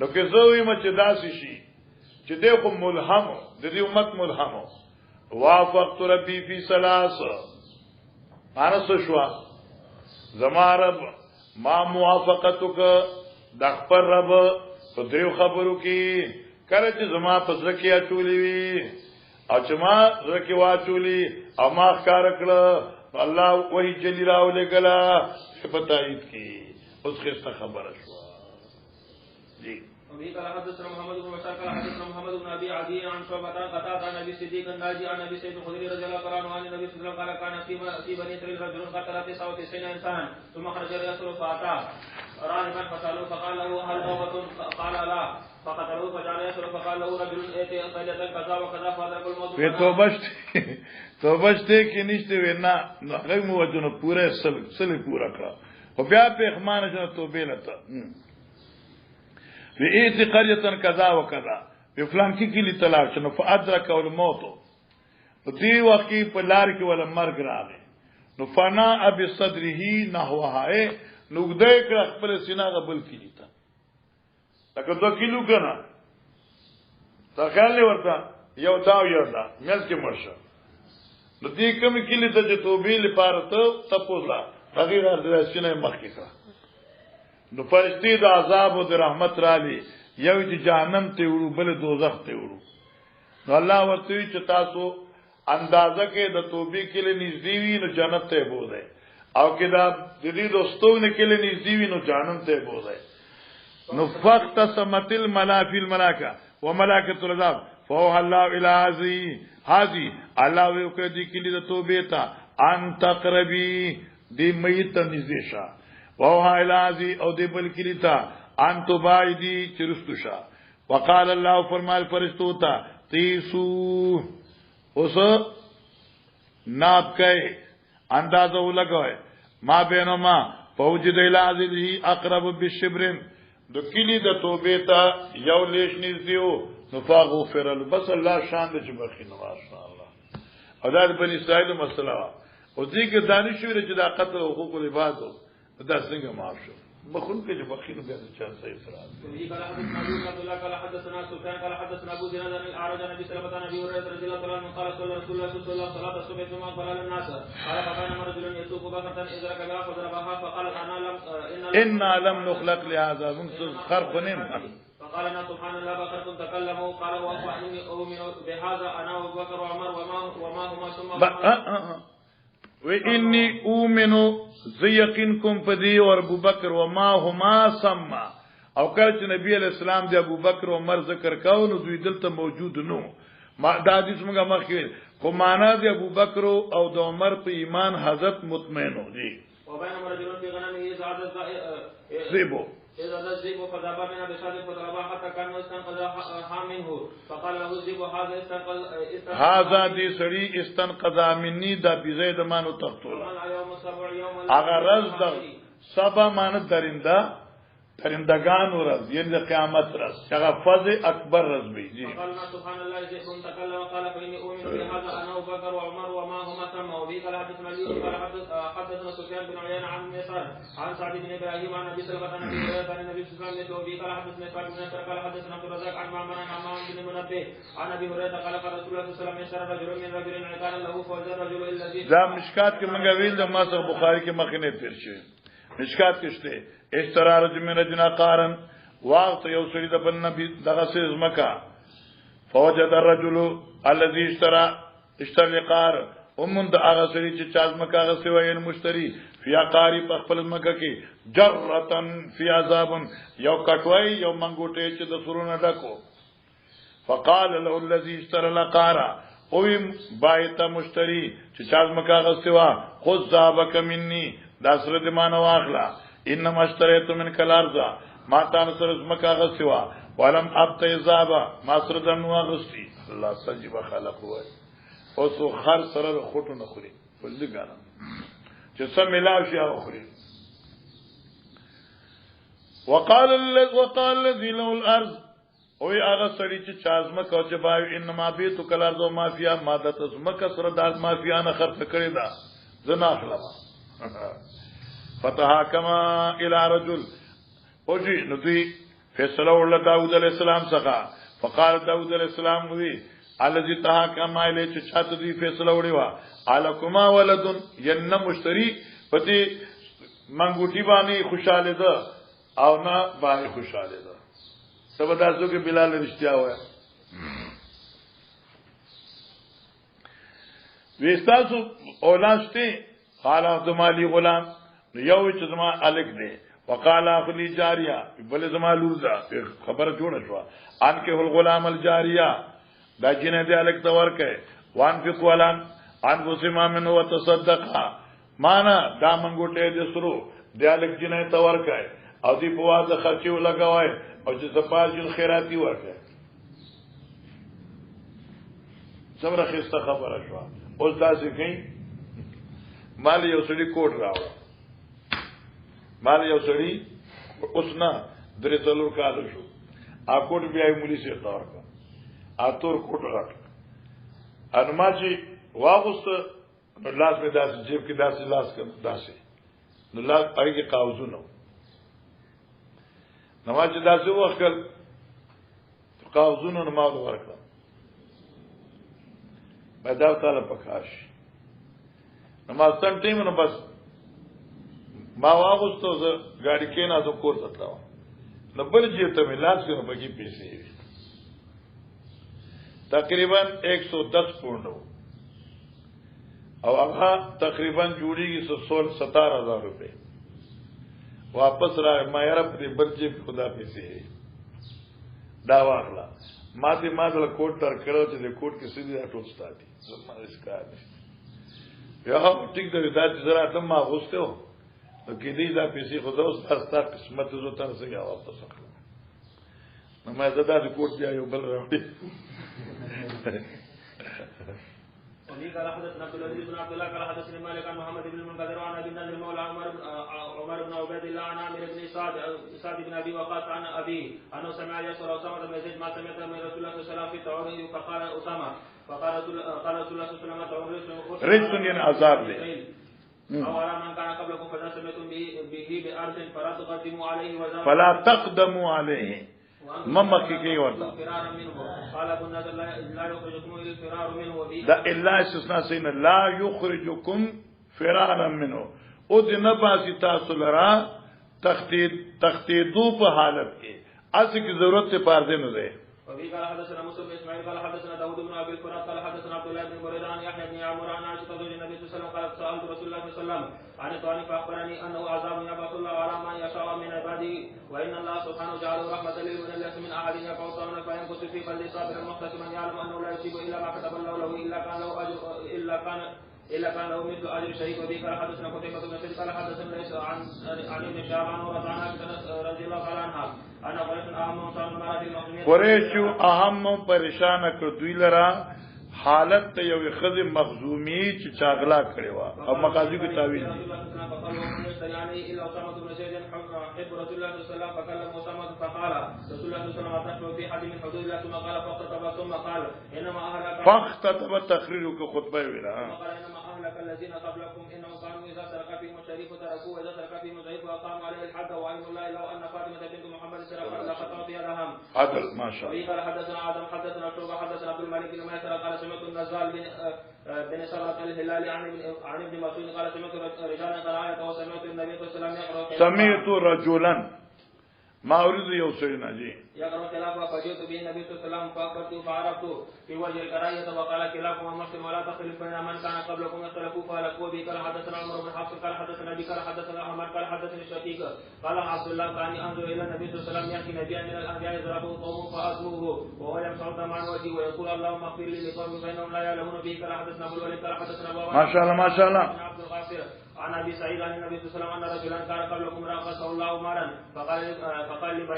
نو که زه وایم چې داسې شي چې دغه ملهم د دې امت ملهم وافقت ربي فی ثلاث مانس شوا زما رب ما موافقتک د خپل رب په دریو خبرو کې کله چې زما په ځکه یا چولې وي او چې ما ځکه واچولې او ما ښکار کړه الله وحی جلی راولې غلا په تایید کې اوس خسته خبره شو جی وبه قال حدثنا محمد بن بشار قال حدثنا محمد بن ابي عدي عن شعبة قتادة عن ابي صديق الناجي عن ابي سعيد الخدري رضي الله عنه عن النبي صلى الله عليه وسلم قال كان في بني اسرائيل رجل قتل 99 انسانا ثم خرج الرسول فاتى راهبا فسالوه فقال له هل توبة قال لا فقتلوه فجعل يسر فقال له رجل اتي قرية كذا وكذا فادرك الموت په توبشته کې نشته وینا هغه مو وجنه پوره سل پورا کړه او بیا په اخمانه جن توبه لته في ايت قريه كذا وكذا په فلان کې کلی طلاق شنو فادرک الموت په دې وخت کې په لار کې ولا مرګ راغی نو فنا ابي صدره نحوها نو دې کړه خپل سینه غبل کیږي تا لکه 2 کیلو کنه تا خیال ورته یو دا مېز کې مرشه نو دې کوم کلی ته چې توبې لپاره ته تپولا هغه راځي سینه مخ کې کړه نو فرشتي د عذاب او د رحمت را لي یو چې جهنم ته وړو بل دوزخ ته وړو نو الله ورته چې تاسو اندازه کې د توبې کې له نږدې وي نو جنت ته بوځي او کې دا د دې دوستونه کې له نږدې وي نو جهنم ته بوځي نو فقط سمتل ملائکه الملائکه وملائکه العذاب فوح الله الى هذه الله وکړه دې کې د توبې ته ان تقربي دې ميت نږدې شه وها الازي او دې بل کلیتا ان تو بايدي چرستوشا وقال الله فرمایل فرشتو ته قیسو اوس ناب کئ اندازه ولګوي ما بینما فوجد الى اقرب بالشبرن د کلی د توبه ته یو لیش نږدېو نفاغفر بس الله شان د بخي نواز الله او دا بنی اسرائیل مسله او دې کې دانش ویل چې د قتل حقوق العباد دا څنګه معاف شو بخون کې چې بخي نو بیا چا صحیح سره وی قال حدثنا ابو عبد الله قال حدثنا سفيان قال حدثنا ابو زناد عن الاعرج عن ابي سلمة عن ابي هريرة رضي الله عنه قال صلى رسول الله صلى الله عليه وسلم صلاه الصبح ثم قال للناس قال فكان رجل يسوق بكرة اذا ركبها فضربها فقال انا لم نخلق لهذا من خرق نم فقال انا سبحان الله بكرة تكلموا قال واني اؤمن بهذا انا وابو بكر وعمر وما هما ثم وإني أؤمن زيقينكم فدي وأبو بكر وما هما سما او کله چې نبی علیہ السلام د ابو بکر او عمر ذکر کاوه نو دوی دلته موجود نو ما د حدیث موږ مخکې خو معنا د ابو بکر او د عمر په ایمان حضرت مطمئنو دي وبين رجل في غنمه زاد زيبو إذا الذئب فذهب منها بشاد فضربها حتى كان استنقذها منه فقال له الذئب هذا دي سړي استنقذا مني دا بزيد مانو تقتل اگر رز سبا مان درنده درندگان ورځ یعنی د قیامت ورځ هغه فضل اکبر ورځ وي جی سبحان الله ذئب تكلم قال فاني اؤمن بهذا انا ابو بكر وعمر وما هما ثم وبي قال حدثنا لي قال حدثنا سفيان بن عيينة عن مسعود عن سعد بن ابراهيم عن ابي سلمة عن ابي هريرة عن النبي صلى الله عليه وسلم وبي قال حدثنا سعد بن نصر قال حدثنا عبد الرزاق عن معمر عن عمام بن منبه عن ابي هريرة قال قال رسول الله صلى الله عليه وسلم اشترى رجل من رجل عقارا له فوجد الرجل الذي دا مشکات کې منګه ویل د ماسه بخاری کې مخینه تیر شي مشکات کې شته اشترى رجل من رجل عقارا وقت یو سړي د بل نبی دغه سیز مکه فوجد الرجل الذي اشترى القار ومن د هغه سړي چې چاز مکه هغه سوی مشتری فی عقاری په خپل مکه کې جرتن فی عذاب یو کټوي یو منګوټه چې د سرونه ډکو فقال له الذي اشترى القار او بایته مشتری چې چاز مکه هغه سوا خذ ذابک مني دا سره د مانو واخلا انما اشتريت من الارض ما تان سر مکه هغه سوا ولم ابت ذابا ما سر دنو غستی الله سجب خلق هو او سو خر سره خټو نه خوري ولې ګانا چې سم ملاو شي هغه خوري وقال الذي له الارض او هغه سړي چې چازمکه او چې باو انما بیت کلارزو مافیا ماده تزمکه سره د مافیا نه خرڅ کړی دا زنا اخلا فتحاكما الى رجل اوجي ندي فیصله ول داوود علیہ السلام څخه فقال داوود علیہ السلام وی الذي تحاكما الی چې چاته دی فیصله وړي وا الکما ولد ين مشتری پتی منګوټی باندې خوشاله ده او نه باندې خوشاله ده سبا تاسو کې بلال رښتیا وای وستاسو اولاشتي قال عبدالمالی غلام یو چې زما الک دی وقال اخلی جاریه بل زما لورزا خبر جوړه شو ان کې الغلام الجاریه دا جنې دی الک تور کې وان فی قولان ان وسما من وتصدق معنا دا منګوټه دې سرو دی الک جنې تور کې او دی په واده خرچو لګوي او چې سپال جن خیراتی ورکه څومره خسته خبره شو اوس تاسو کې مال یو سړي کوټ راو مال یو سړي اوس نه درې څلور کال شو ا کوټ بیا مولي سي تور کا ا تور کوټ راټ ان ما چې واغست نو لاس می داس جیب کې داس لاس کې داسې نو لاس هغه قاوزونه نو ما چې داسې وکړ قاوزونه نو ما ورکړ بداو تعالی پکاش نو ما ستن ټیم نو بس ما واغستو زه گاڑی کې نه زه کور ته تلم نو بل چې ته ملاس کې په کې پیسې تقریبا 110 پوندو او هغه تقریبا جوړیږي 17000 روپے واپس را ما یې رب دې بل چې خدا پیسې دا واخلا ما دې ما د کوټ تر کړو چې د کوټ کې سړي راټول ستاتي زما اسکار یا ټیک دې دا چې زرا ته ما غوستو کې دې دا پیسې خدا اوس تاسو قسمت زو تر څنګه واپس اخلم ما زدا د کوټ دی یو بل راوړي وفي قال حدثنا عبد العزيز بن عبد الله قال حدثني مالك عن محمد بن المنكدر وعن ابي النضر مولى عمر بن عبيد الله عن عامر بن سعد بن ابي وقاص عن ابي انه سمع يسر اسامه بن زيد ما سمعت من رسول الله صلى الله عليه وسلم في التعري فقال اسامه قال رسول الله صلى الله عليه وسلم تعري رجل يعني عذاب دی او على من كان قبلكم فإذا سمعتم به بأرض فلا تقدموا عليه وزارة فلا تقدموا عليه ممکی کی ورته قال ابو النضر لا يخرجكم الا الفرار منه دا الا استثناء سین لا يخرجكم فرارا منه او د نباسي تاسو لرا تختیدو په حالت کې اسی کی ضرورت ته پارده نه ده. وفي قال حدثنا مسلم بن اسماعيل قال حدثنا داود بن ابي الفرات قال حدثنا عبد الله بن بريدة عن يحيى بن عمرو عن عائشة زوج النبي صلى الله عليه وسلم قالت سألت رسول الله صلى الله عليه وسلم عن الطعن فأخبرني أنه عذاب يبعث الله على من يشاء من عباده وإن الله سبحانه جعله رحمة لمن ليس من أحد يقع طعنا فينقص في قلب صابر محتسبا يعلم أنه لا يصيب إلا ما كتب الله له إلا كان له مثل أجر شهيد. وبه قال حدثنا قتيبة بن سعيد قال حدثنا ليس عن ابن شهاب عن عروة عن عائشة رضي الله تعالى عنها أن قريش أهم شأن المرأة المسلمين قریش اهم پریشان کړ دوی لرا حالت ته یو خزم مخزومی چې چاغلا کړي وا او مقاضي کو تعویل دي. الا اسامه بن زيد حب رسول الله صلى الله عليه وسلم فكلم اسامه فقال رسول الله صلى الله عليه وسلم في حد من حدود الله ثم قال فخطب ثم قال انما اهلك فخطب تقریر کو خطبه ویلا قال انما اهلك الذين قبلكم انهم كانوا اذا سرق فيهم الشريف تركوه واذا سرق فيهم الضعيف واقاموا عليه الحد وعلم الله لو ان فاطمه بنت محمد سرقت لقطعت يدها. عدل ما شاء الله. قال حدثنا آدم حدثنا شعبة حدثنا عبد الملك بن ميسر قال سمعت النزال بن سمرة الهلالي عن ابن مسعود قال سمعت رجالا قراءة وسمعت النبي صلى الله عليه وسلم يقرأ سمعت رجلا ما أريد يوصلنا جي يقرأ خلافه فجئت به النبي صلى الله عليه وسلم فأخبرته فعرفت في وجه الكراهية وقال كلاكما مسلم ولا تختلف بين من كان قبلكم اختلفوا فهلكوا به. قال حدثنا عمر بن حفص قال حدثنا أبي قال حدثنا أحمد قال حدثني شقيق قال عبد الله كان أنظر إلى النبي صلى الله عليه وسلم يأتي نبيا من الأنبياء يضربه قوم فأتوه وهو يمسح الدم عن وجهه ويقول اللهم اغفر لي لقوم فإنهم لا يعلمون به. قال حدثنا أبو الوليد قال حدثنا ما شاء الله ما شاء الله عبد الغافر عن ابي سعيد عن النبي صلى الله عليه وسلم ان رجلا كان قبلكم راقصه الله مالا فقال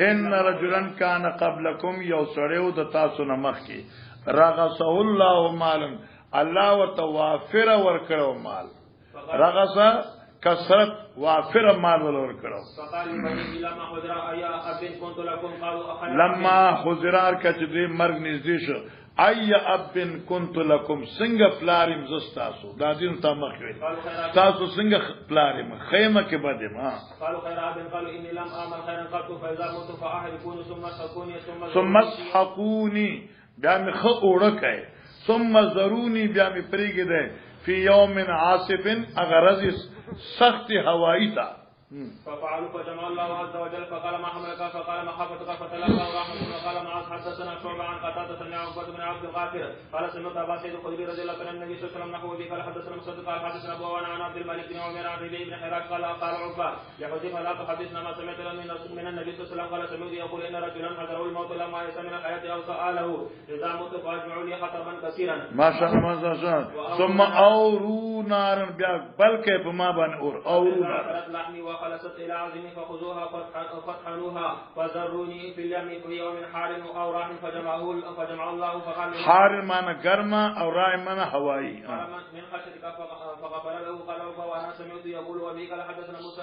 ان رجلا كان قبلكم يوسروا د تاسو نمخ کی راقصه الله مالا الله وتوافر ورکړو مال راقصه کثرت وافر مال ور کړو. فقال لما حضر ايا اب كنت لكم قالوا لما حضرار کچ دې مرګ نږدې شو اي اب كنت لكم سنگ پلارم زستاسو دا دین تا مخوي تاسو سنگ پلارم خیمه کې بده ما قالوا خير اب قالوا اني لم اعمل خيرا قط فاذا مت فاحرقوني ثم اسحقوني بیا می خ اوړکای ثم ضروني بیا می پریګه ده فی یوم عاصف اغرز سخت هوایی تا ففعلوا فجمع الله عز وجل فقال ما حملك فقال محبتك فتلقى رحمه وقال معاذ حدثنا شعبة عن قتادة سمع عقبة بن عبد الغافر قال سمعت ابا سعيد الخدري رضي الله عنه النبي صلى الله عليه وسلم نحوه به قال حدثنا مسدد قال حدثنا ابو عوان عن عبد الملك بن عمر عن ربيع بن حراش قال عقبة يحدث لا تحدثنا ما سمعت من النبي صلى الله عليه وسلم قال سمعت يقول ان رجلا حضره الموت لما يئس من الحياة او سأله اذا مت فاجمعوا لي حطبا كثيرا ما شاء الله ما شاء الله ثم اوروا نارا بلکه بما بن اوروا لحمي وخلصت الى عظيم فخذوها فطحنوها فذروني في اليم في يوم حار او راح فجمع الله فقال حار معنى گرما او راح معنى هوائي من خشيتك فغفر له قال وانا سمعت يقول وبه قال حدثنا موسى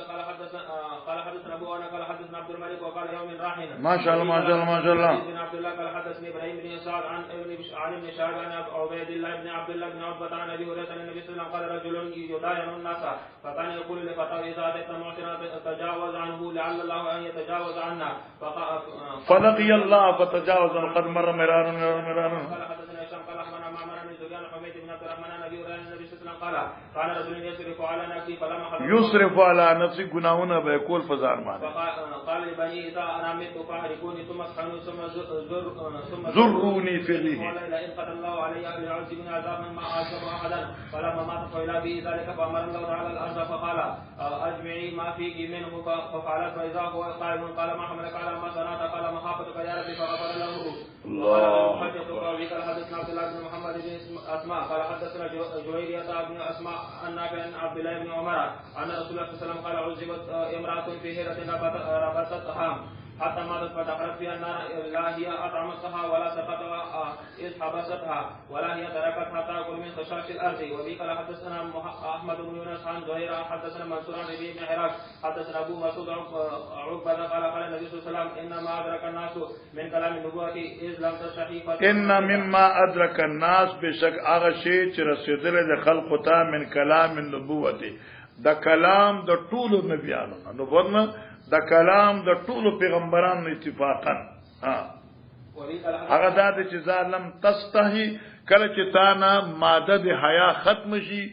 قال حدثنا ابو انا قال حدثنا عبد الملك وقال يوم راح ما شاء الله ما شاء الله ما شاء الله بن عبد الله قال حدثني ابراهيم بن سعد عن ابن شهاب عن عبيد الله بن عبد الله بن عتبة عن ابي هريرة عن النبي صلى الله عليه وسلم قال رجل يداين الناس فكان يقول لفتاه اذا اتيت معصرا تجاوز عنه لعل الله ان يتجاوز عنا فلقي الله فتجاوز قد مر مرارا قال حدثنا هشام قال اخبرنا معمر بن زبيان حميد بن عبد الرحمن عن ابي هريره النبي صلى الله عليه وسلم قال رجل يسرف على نفسه فلما يسرف على نفسه گناهونه به کول فزار مان قال لبني اذا انا مت فاحرقوني ثم اسحنوا ثم زروني في الريح قال ان قد الله علي يعذبني عذابا ما عذب احدا فلما مات فإلى به ذلك فامر الله تعالى الارض فقال اجمعي ما فيك منه ففعلت فاذا هو قائم قال ما حملك على ما صنعت قال مخافتك يا ربي فغفر له. الله قال حدثنا عبد الله بن محمد بن اسماء قال حدثنا جويرية بن اسماء النافع عن عبد الله بن عمر ان رسول الله صلى الله عليه وسلم قال عذبت امرأة في هيرة ربطتها حتى ماتت فدخلت فيها النار لا هي أطعمتها ولا سقطها إذ حبستها ولا هي تركتها تأكل من خشاش الأرض. وبه قال حدثنا أحمد بن يونس عن زهير حدثنا منصور عن ربيع بن حراش حدثنا أبو مسعود عقبة قال النبي صلى الله عليه وسلم إنما أدرك الناس من كلام النبوة إذ لم تستحي ان مما ادرك الناس بشک هغه شی چې رسیدل د خلق ته من کلام النبوت د کلام د ټولو نبیانو نو ورنه د کلام د ټولو پیغمبرانو اتفاقا هغه د چې ظالم تستحي کله چې تا نه ماده د حیا ختم شي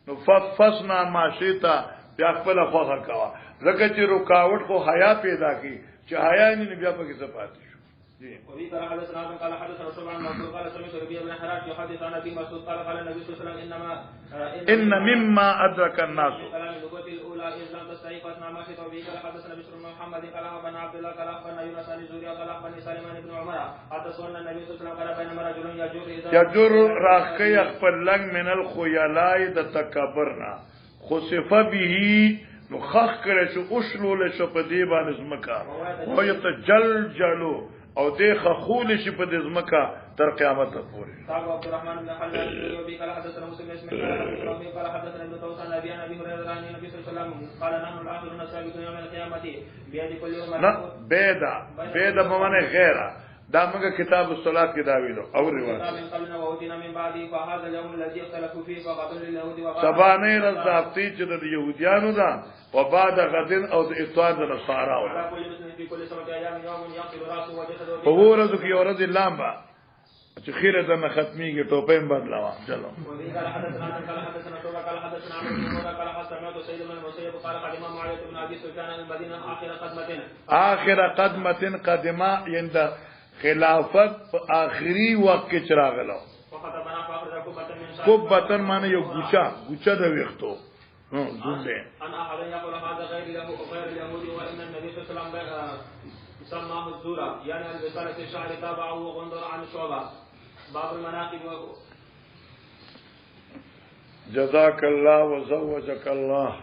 نو ففسنا ماشیتا بیا خپل خوخه کوا زکه چې رکاوټ خو حیا پیدا کی چې حیا نه بیا پکې صفات شو. وفي قال حدثنا قال حدثنا شعبان منصور قال سمعت ربيع بن حراش يحدث عن ابي مسعود قال قال النبي صلى الله عليه وسلم ان مما ادرك الناس كلام النبوة الاولى اذ لم تستحي فاثنى ما شئت. وفي قال حدثنا بشر بن محمد قال اخبرنا عبد الله قال اخبرنا يونس عن الزهري قال اخبرني سليمان بن عمر حدثنا النبي صلى الله عليه وسلم قال بينما رجل يجر راخي خپل لنګ من الخيلاء د تکبرنا خسف به نو خخ کړه شو اوشلول شو په دی باندې زمکا او يتجلجلو او دې خخول شي په دې زمکا تر قیامت پورې. صاحب عبد الرحمن بن خلاد يوبي قال حدثنا مسلم اسمه قال حدثنا ابن طوس عن ابي هريره عن النبي صلى الله عليه وسلم قال نحن الاخرون السابقون يوم القيامه بيد كل يوم بيدا بمعنى غيره دا موږ کتاب الصلات کې دا ویلو او سبانه رضافتی چې د يهوديانو دا او بعد غدن او د اتوار د نصاراو په ورځو کې ورځ لامبا چې خیره د ختميږي ټوپې بدلاوا چلو اخر قدمه قدمه يند خلافت آخری وقت کې چراغلو قبتن معنی یو ګوچا د ویختو زنده انا احد يقول هذا غير اليهود وان النبي صلى الله عليه وسلم سماه الزورا يعني الرسالة الشعر تابعه وغندر عن الشعبة باب المناقب. جزاك الله وزوجك الله.